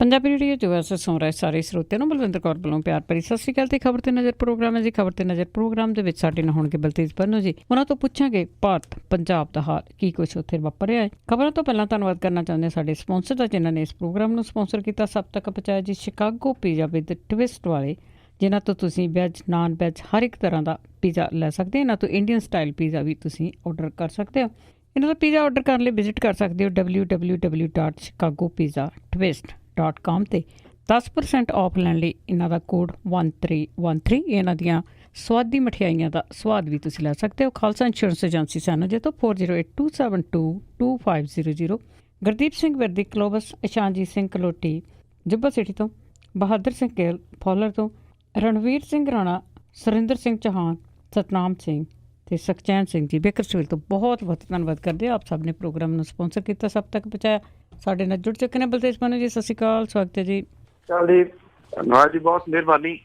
Punjabi radio ਜੋ ਵੈਸੇ ਸੁਣ ਰਹੇ ਸਾਰੇ ਸਰੋਤਿਆਂ ਨੂੰ ਬਲਵਿੰਦਰ ਕੌਰ ਵੱਲੋਂ ਪਿਆਰ ਭਰੀ ਸਤਿ ਸ਼੍ਰੀ ਅਕਾਲ ਤੇ ਖਬਰ ਤੇ ਨਜ਼ਰ ਪ੍ਰੋਗਰਾਮ ਹੈ ਜੀ। ਖਬਰ ਤੇ ਨਜ਼ਰ ਪ੍ਰੋਗਰਾਮ ਦੇ ਵਿੱਚ ਸਾਡੇ ਨਾਲ ਹੋਣਗੇ ਬਲਤੇਜ ਪੰਨੂ ਜੀ। ਉਹਨਾਂ ਤੋਂ ਪੁੱਛਾਂਗੇ ਭਾਰਤ ਪੰਜਾਬ ਦਾ ਹਾਲ ਕੀ ਕੁਛ ਉੱਥੇ ਵਾਪਰਿਆ ਹੈ। ਖਬਰਾਂ ਤੋਂ ਪਹਿਲਾਂ ਧੰਨਵਾਦ ਕਰਨਾ ਚਾਹੁੰਦੇ ਸਾਡੇ ਸਪਾਂਸਰ ਦਾ ਜਿਨ੍ਹਾਂ ਨੇ ਇਸ ਪ੍ਰੋਗਰਾਮ ਨੂੰ ਸਪਾਂਸਰ ਕੀਤਾ। ਸਭ ਤੱਕ ਪਹੁੰਚਾਇਆ ਜੀ ਸ਼ਿਕਾਗੋ ਪੀਜ਼ਾ ਵਿਦ ਟਵਿਸਟ ਵਾਲੇ, ਜਿਨ੍ਹਾਂ ਤੋਂ ਤੁਸੀਂ ਵੈਜ ਨਾਨ ਵੈਜ ਹਰ ਇੱਕ ਤਰ੍ਹਾਂ ਦਾ ਪੀਜ਼ਾ ਲੈ ਸਕਦੇ ਹੋ। ਇਹਨਾਂ ਤੋਂ ਇੰਡੀਅਨ ਸਟਾਈਲ ਪੀਜ਼ਾ ਵੀ ਤੁਸੀਂ ਆਰਡਰ ਕਰ ਸਕਦੇ ਹੋ। ਇਹਨਾਂ ਦਾ ਪੀਜ਼ਾ ਆਰਡਰ ਕਰਨ ਲਈ ਵਿਜ਼ਿਟ ਕਰ ਸਕਦੇ ਹੋ www.chicagopizzatwist.com ਤੇ 10% ਆਫ ਲੈਣ ਲਈ ਇਹਨਾਂ ਦਾ ਕੋਡ 1313। ਇਹਨਾਂ ਦੀਆਂ ਸਵਾਦੀ ਮਠਿਆਈਆਂ ਦਾ ਸਵਾਦ ਵੀ ਤੁਸੀਂ ਲੈ ਸਕਦੇ ਹੋ। ਖਾਲਸਾ ਇੰਸ਼ੋਰੈਂਸ ਏਜੰਸੀ ਸਾਨੂੰ ਜੇ ਤੋਂ 4082722500। ਗੁਰਦੀਪ ਸਿੰਘ ਵਿਰਦੀ ਕਲੋਬਸ, ਇਸ਼ਾਨਜੀਤ ਸਿੰਘ ਕਲੋਟੀ ਜੁੱਬਾ ਸਿਟੀ ਤੋਂ, ਬਹਾਦਰ ਸਿੰਘ ਗਿੱਲ ਫੌਲਰ ਤੋਂ, ਰਣਵੀਰ ਸਿੰਘ ਰਾਣਾ, ਸੁਰਿੰਦਰ ਸਿੰਘ ਚੌਹਾਨ, ਸਤਨਾਮ ਸਿੰਘ ਤੇ ਸੁਖਚੈਨ ਸਿੰਘ ਜੀ ਬੇਕਰਸਵਿਲ ਤੋਂ ਬਹੁਤ ਬਹੁਤ ਧੰਨਵਾਦ ਕਰਦੇ ਆਪ ਸਭ ਨੇ ਪ੍ਰੋਗਰਾਮ ਨੂੰ ਸਪਾਂਸਰ ਕੀਤਾ, ਸਭ ਤੱਕ ਪਹੁੰਚਾਇਆ। ਸਾਡੇ ਨਾਲ ਜੁੜ ਚੁੱਕੇ ਨੇ ਬਲਤੇਜ ਪੰਨੂ ਜੀ। ਸਤਿ ਸ਼੍ਰੀ ਅਕਾਲ, ਸਵਾਗਤ ਹੈ ਜੀ। ਧੰਨਵਾਦ ਜੀ, ਬਹੁਤ ਮਿਹਰਬਾਨੀ।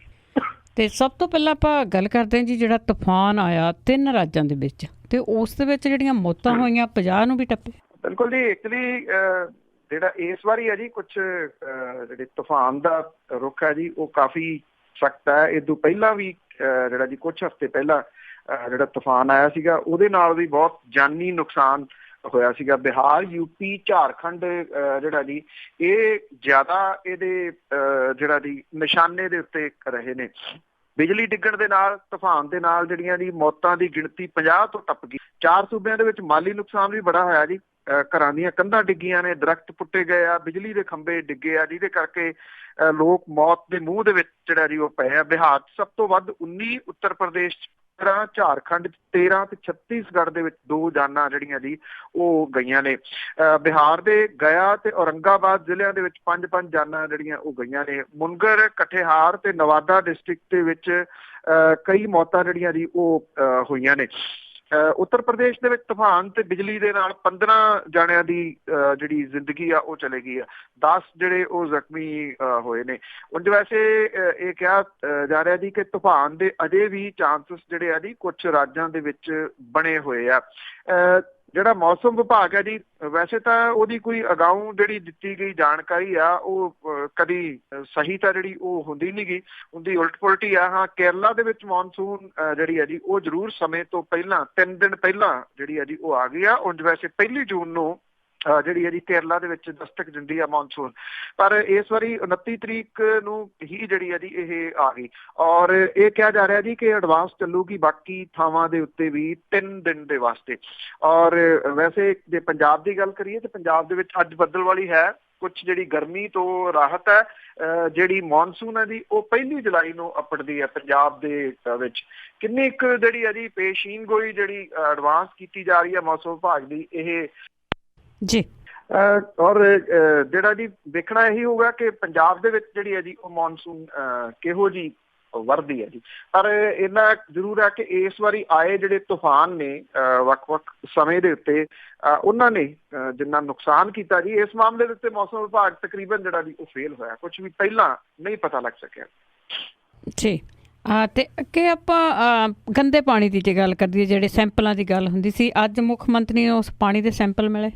ਤੇ ਸਭ ਤੋਂ ਪਹਿਲਾਂ ਆਪਾਂ ਗੱਲ ਕਰਦੇ ਹਾਂ ਜੀ, ਜਿਹੜਾ ਤੂਫਾਨ ਆਇਆ 3 ਰਾਜਾਂ ਦੇ ਵਿੱਚ ਤੇ ਉਸ ਦੇ ਵਿੱਚ ਜਿਹੜੀਆਂ ਮੌਤਾਂ ਹੋਈਆਂ 50 ਨੂੰ ਵੀ ਟੱਪੇ। ਬਿਲਕੁਲ ਜੀ, ਐਕਚੁਅਲੀ ਜਿਹੜਾ ਇਸ ਵਾਰੀ ਹੈ ਜੀ ਕੁਛ ਜਿਹੜੇ ਤੂਫਾਨ ਦਾ ਰੁੱਖ ਹੈ ਜੀ ਉਹ ਕਾਫੀ ਸਖਤ ਹੈ। ਇਹ ਤੋਂ ਪਹਿਲਾਂ ਵੀ ਜਿਹੜਾ ਜੀ ਕੁਛ ਹਫ਼ਤੇ ਪਹਿਲਾਂ ਜਿਹੜਾ ਤੂਫਾਨ ਆਇਆ ਸੀਗਾ ਉਹਦੇ ਨਾਲ ਵੀ ਬਹੁਤ ਜਾਨੀ ਨੁਕਸਾਨ ਹੋਇਆ ਸੀਗਾ। ਬਿਹਾਰ, ਯੂਪੀ, ਝਾਰਖੰਡ ਜਿਹੜਾ ਜੀ ਇਹ ਜ਼ਿਆਦਾ ਇਹਦੇ ਜਿਹੜਾ ਜੀ ਨਿਸ਼ਾਨੇ ਦੇ ਉੱਤੇ ਰਹੇ ਨੇ। ਬਿਜਲੀ ਡਿੱਗਣ ਦੇ ਨਾਲ, ਤੂਫਾਨ ਦੇ ਨਾਲ ਜਿਹੜੀਆਂ ਜੀ ਮੌਤਾਂ ਦੀ ਗਿਣਤੀ 50 ਤੋਂ ਟੱਪ ਗਈ। 4 ਸੂਬਿਆਂ ਦੇ ਵਿੱਚ ਮਾਲੀ ਨੁਕਸਾਨ ਵੀ ਬੜਾ ਹੋਇਆ ਜੀ। ਘਰਾਂ ਦੀਆਂ ਕੰਧਾਂ ਡਿੱਗੀਆਂ ਨੇ, ਦਰਖਤ ਪੁੱਟੇ ਗਏ ਆ, ਬਿਜਲੀ ਦੇ ਖੰਭੇ ਡਿੱਗੇ ਆ, ਜਿਹਦੇ ਕਰਕੇ ਲੋਕ ਮੌਤ ਦੇ ਮੂੰਹ ਦੇ ਵਿੱਚ ਜਿਹੜਾ ਜੀ ਉਹ ਪਏ ਆ। ਬਿਹਾਰ 'ਚ ਸਭ ਤੋਂ ਵੱਧ 19, ਉੱਤਰ ਪ੍ਰਦੇਸ਼ 15, ਝਾਰਖੰਡ 13 ਤੇ ਛੱਤੀਸਗੜ੍ਹ ਦੇ ਵਿੱਚ 2 ਜਾਨਾਂ ਜਿਹੜੀਆਂ ਜੀ ਉਹ ਗਈਆਂ ਨੇ। ਬਿਹਾਰ ਦੇ ਗਇਆ ਤੇ ਔਰੰਗਾਬਾਦ ਜ਼ਿਲ੍ਹਿਆਂ ਦੇ ਵਿੱਚ 5-5 ਜਾਨਾਂ ਜਿਹੜੀਆਂ ਉਹ ਗਈਆਂ ਨੇ। ਮੁਨਗਰ, ਕਠਿਹਾਰ ਤੇ ਨਵਾਦਾ ਡਿਸਟ੍ਰਿਕਟ ਦੇ ਵਿੱਚ ਕਈ ਮੌਤਾਂ ਜਿਹੜੀਆਂ ਜੀ ਉਹ ਹੋਈਆਂ ਨੇ। ਉੱਤਰ ਪ੍ਰਦੇਸ਼ ਦੇ ਵਿੱਚ ਤੂਫਾਨ ਤੇ ਬਿਜਲੀ ਦੇ ਨਾਲ 15 ਜਾਣਿਆਂ ਦੀ ਜਿਹੜੀ ਜ਼ਿੰਦਗੀ ਆ ਉਹ ਚਲੇ ਗਈ ਆ। 10 ਜਿਹੜੇ ਉਹ ਜ਼ਖਮੀ ਹੋਏ ਨੇ। ਉਂਝ ਵੈਸੇ ਇਹ ਕਿਹਾ ਜਾ ਰਿਹਾ ਜੀ ਕਿ ਤੂਫਾਨ ਦੇ ਅਜੇ ਵੀ ਚਾਂਸਸ ਜਿਹੜੇ ਆ ਜੀ ਕੁਛ ਰਾਜਾਂ ਦੇ ਵਿੱਚ ਬਣੇ ਹੋਏ ਆ। ਜਿਹੜਾ ਮੌਸਮ ਵਿਭਾਗ ਹੈ ਜੀ ਵੈਸੇ ਤਾਂ ਉਹਦੀ ਕੋਈ ਅਗਾਊਂ ਜਿਹੜੀ ਦਿੱਤੀ ਗਈ ਜਾਣਕਾਰੀ ਆ ਉਹ ਕਦੀ ਸਹੀ ਤਾਂ ਜਿਹੜੀ ਉਹ ਹੁੰਦੀ ਨੀ ਗੀ, ਉਹਦੀ ਉਲਟ ਪੁਲਟ ਹੀ ਆ। ਹਾਂ, ਕੇਰਲਾ ਦੇ ਵਿੱਚ ਮੌਨਸੂਨ ਜਿਹੜੀ ਹੈ ਜੀ ਉਹ ਜ਼ਰੂਰ ਸਮੇਂ ਤੋਂ ਪਹਿਲਾਂ 3 ਦਿਨ ਪਹਿਲਾਂ ਜਿਹੜੀ ਹੈ ਜੀ ਉਹ ਆ ਗਈ ਆ। ਉਂਝ ਵੈਸੇ 1 ਜੂਨ ਨੂੰ ਜਿਹੜੀ ਹੈ ਜੀ ਕੇਰਲਾ ਦੇ ਵਿੱਚ ਦਸਤਕ ਦਿੰਦੀ ਆ ਮੌਨਸੂਨ, ਪਰ ਇਸ ਵਾਰੀ 29 ਤਰੀਕ ਨੂੰ ਹੀ ਜਿਹੜੀ ਹੈ ਜੀ ਇਹ ਆ ਗਈ। ਔਰ ਇਹ ਕਿਹਾ ਜਾ ਰਿਹਾ ਜੀ ਕਿ ਐਡਵਾਂਸ ਚੱਲੂਗੀ ਬਾਕੀ ਥਾਵਾਂ ਦੇ ਉੱਤੇ ਵੀ 3 ਦਿਨ ਦੇ ਵਾਸਤੇ। ਔਰ ਵੈਸੇ ਜੇ ਪੰਜਾਬ ਦੀ ਗੱਲ ਕਰੀਏ ਤਾਂ ਪੰਜਾਬ ਦੇ ਵਿੱਚ ਅੱਜ ਬੱਦਲਵਾਲੀ ਹੈ। ਕੁਛ ਜਿਹੜੀ ਗਰਮੀ ਤੋਂ ਰਾਹਤ ਹੈ। ਜਿਹੜੀ ਮੌਨਸੂਨ ਹੈ ਜੀ ਉਹ 1 ਜੁਲਾਈ ਨੂੰ ਅੱਪੜਦੀ ਹੈ ਪੰਜਾਬ ਦੇ ਵਿੱਚ। ਕਿੰਨੀ ਕੁ ਜਿਹੜੀ ਹੈ ਜੀ ਪੇਸ਼ੀਨ ਗੋਈ ਜਿਹੜੀ ਐਡਵਾਂਸ ਕੀਤੀ ਜਾ ਰਹੀ ਹੈ ਮੌਸਮ ਵਿਭਾਗ ਦੀ ਇਹ ਜੀ। ਔਰ ਜਿਹੜਾ ਜੀ ਦੇਖਣਾ ਇਹੀ ਹੋਊਗਾ ਕਿ ਪੰਜਾਬ ਦੇ ਵਿੱਚ ਜਿਹੜੀ ਹੈ ਜੀ ਉਹ ਮੌਨਸੂਨ ਕਿਹੋ ਜਿਹੀ ਵਰਦੀ ਹੈ ਜੀ। ਪਰ ਇੰਨਾ ਜ਼ਰੂਰ ਹੈ ਕਿ ਇਸ ਵਾਰੀ ਆਏ ਜਿਹੜੇ ਤੂਫਾਨ ਨੇ ਵੱਖ-ਵੱਖ ਸਮੇਂ ਦੇ ਉੱਤੇ ਉਹਨਾਂ ਨੇ ਜਿੰਨਾ ਨੁਕਸਾਨ ਕੀਤਾ ਜੀ, ਇਸ ਮਾਮਲੇ ਦੇ ਉੱਤੇ ਮੌਸਮ ਵਿਭਾਗ ਤਕਰੀਬਨ ਜਿਹੜਾ ਜੀ ਉਹ ਫੇਲ ਹੋਇਆ। ਕੁਛ ਵੀ ਪਹਿਲਾਂ ਨਹੀਂ ਪਤਾ ਲੱਗ ਸਕਿਆ ਜੀ। ਤੇ ਅੱਗੇ ਆਪਾਂ ਗੰਦੇ ਪਾਣੀ ਦੀ ਜੇ ਗੱਲ ਕਰੀਏ, ਜਿਹੜੇ ਸੈਂਪਲਾਂ ਦੀ ਗੱਲ ਹੁੰਦੀ ਸੀ, ਅੱਜ ਮੁੱਖ ਮੰਤਰੀ ਨੂੰ ਉਸ ਪਾਣੀ ਦੇ ਸੈਂਪਲ ਮਿਲੇ।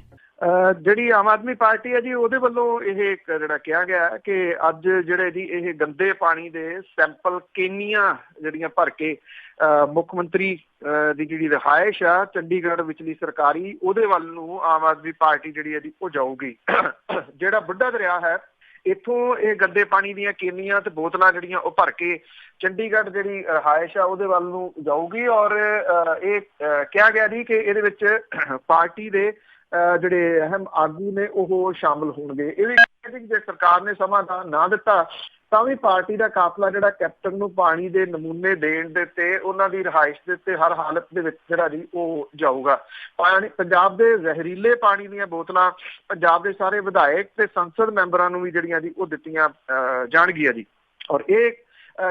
ਜਿਹੜੀ ਆਮ ਆਦਮੀ ਪਾਰਟੀ ਹੈ ਜੀ ਉਹਦੇ ਵੱਲੋਂ ਇਹ ਜਿਹੜਾ ਕਿਹਾ ਗਿਆ ਕਿ ਅੱਜ ਜਿਹੜੇ ਜੀ ਇਹ ਗੰਦੇ ਪਾਣੀ ਦੇ ਸੈਂਪਲ ਕੇਨੀਆਂ ਜਿਹੜੀਆਂ ਭਰ ਕੇ ਮੁੱਖ ਮੰਤਰੀ ਦੀ ਜਿਹੜੀ ਰਿਹਾਇਸ਼ ਆ ਚੰਡੀਗੜ੍ਹ ਵਿਚਲੀ ਸਰਕਾਰੀ ਉਹਦੇ ਵੱਲ ਨੂੰ ਆਮ ਆਦਮੀ ਪਾਰਟੀ ਜਿਹੜੀ ਹੈ ਜੀ ਉਹ ਜਾਊਗੀ। ਜਿਹੜਾ ਬੁੱਢਾ ਦਰਿਆ ਹੈ ਇੱਥੋਂ ਇਹ ਗੰਦੇ ਪਾਣੀ ਦੀਆਂ ਕੇਨੀਆਂ ਤੇ ਬੋਤਲਾਂ ਜਿਹੜੀਆਂ ਉਹ ਭਰ ਕੇ ਚੰਡੀਗੜ੍ਹ ਜਿਹੜੀ ਰਿਹਾਇਸ਼ ਆ ਉਹਦੇ ਵੱਲ ਨੂੰ ਜਾਊਗੀ। ਔਰ ਇਹ ਕਿਹਾ ਗਿਆ ਜੀ ਕਿ ਇਹਦੇ ਵਿੱਚ ਪਾਰਟੀ ਦੇ ਜਿਹੜੇ ਅਹਿਮ ਆਗੂ ਨੇ ਉਹ ਸ਼ਾਮਲ ਹੋਣਗੇ। ਇਹ ਵੀ ਜੇ ਸਰਕਾਰ ਨੇ ਸਮਾਂ ਨਾ ਦਿੱਤਾ ਤਾਂ ਵੀ ਪਾਰਟੀ ਦਾ ਕਾਫਲਾ ਜਿਹੜਾ ਕੈਪਟਨ ਨੂੰ ਪਾਣੀ ਦੇ ਨਮੂਨੇ ਦੇਣ ਦੇ ਉੱਤੇ, ਉਹਨਾਂ ਦੀ ਰਿਹਾਇਸ਼ ਦੇ ਉੱਤੇ ਹਰ ਹਾਲਤ ਦੇ ਵਿੱਚ ਜਿਹੜਾ ਜੀ ਉਹ ਜਾਊਗਾ। ਪੰਜਾਬ ਦੇ ਜ਼ਹਿਰੀਲੇ ਪਾਣੀ ਦੀਆਂ ਬੋਤਲਾਂ ਪੰਜਾਬ ਦੇ ਸਾਰੇ ਵਿਧਾਇਕ ਤੇ ਸੰਸਦ ਮੈਂਬਰਾਂ ਨੂੰ ਵੀ ਜਿਹੜੀਆਂ ਜੀ ਉਹ ਦਿੱਤੀਆਂ ਜਾਣਗੀਆਂ ਜੀ। ਔਰ ਇਹ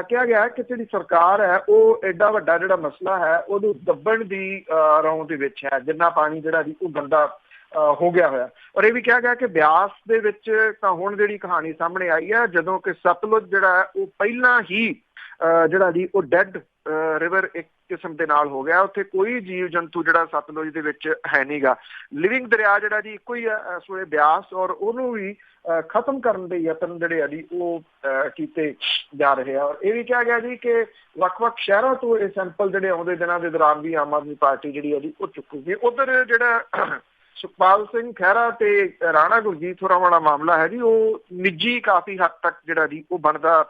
ਕਿਹਾ ਗਿਆ ਕਿ ਜਿਹੜੀ ਸਰਕਾਰ ਹੈ ਉਹ ਐਡਾ ਵੱਡਾ ਜਿਹੜਾ ਮਸਲਾ ਹੈ ਉਹਨੂੰ ਦੱਬਣ ਦੀ ਰੌਂ ਦੇ ਵਿੱਚ ਹੈ, ਜਿੰਨਾ ਪਾਣੀ ਜਿਹੜਾ ਜੀ ਉਹ ਗੰਦਾ ਹੋ ਗਿਆ ਹੋਇਆ। ਔਰ ਇਹ ਵੀ ਕਿਹਾ ਗਿਆ ਕਿ ਬਿਆਸ ਦੇ ਵਿੱਚ ਤਾਂ ਹੁਣ ਜਿਹੜੀ ਕਹਾਣੀ ਸਾਹਮਣੇ ਆਈ ਹੈ, ਜਦੋਂ ਕਿ ਸਤਲੁਜ ਜਿਹੜਾ ਉਹ ਪਹਿਲਾਂ ਹੀ ਜਿਹੜਾ ਜੀ ਉਹ ਡੈਡ ਰਿਵਰ ਇੱਕ ਕਿਸਮ ਦੇ ਨਾਲ ਹੋ ਗਿਆ। ਉੱਥੇ ਕੋਈ ਜੀਵ ਜੰਤੂ ਜਿਹੜਾ ਸਤਲੁਜ ਦੇ ਵਿੱਚ ਹੈ ਨੀ ਗਾ। ਲਿਵਿੰਗ ਦਰਿਆ ਜਿਹੜਾ ਜੀ ਇੱਕੋ ਹੀ ਆ ਇਸ ਵੇਲੇ ਬਿਆਸ, ਔਰ ਉਹਨੂੰ ਵੀ ਖਤਮ ਕਰਨ ਦੇ ਯਤਨ ਜਿਹੜੇ ਆ ਜੀ ਉਹ ਕੀਤੇ ਜਾ ਰਹੇ ਆ। ਔਰ ਇਹ ਵੀ ਕਿਹਾ ਗਿਆ ਜੀ ਕਿ ਵੱਖ-ਵੱਖ ਸ਼ਹਿਰਾਂ ਤੋਂ ਇਹ ਸੈਂਪਲ ਜਿਹੜੇ ਆਉਂਦੇ ਦਿਨਾਂ ਦੇ ਦੌਰਾਨ ਵੀ ਆਮ ਆਦਮੀ ਪਾਰਟੀ ਜਿਹੜੀ ਆ ਜੀ ਉਹ ਚੁੱਕੂਗੀ। ਉਧਰ ਜਿਹੜਾ ਸੁਖਪਾਲ ਸਿੰਘ ਖਹਿਰਾ ਤੇ ਰਾਣਾ ਗੁਰਜੀਤ ਹੋਰਾਂ ਵਾਲਾ ਮਾਮਲਾ ਹੈ ਜੀ, ਉਹ ਨਿੱਜੀ ਕਾਫੀ ਹੱਦ ਤੱਕ ਜਿਹੜਾ ਜੀ ਉਹ ਬਣਦਾ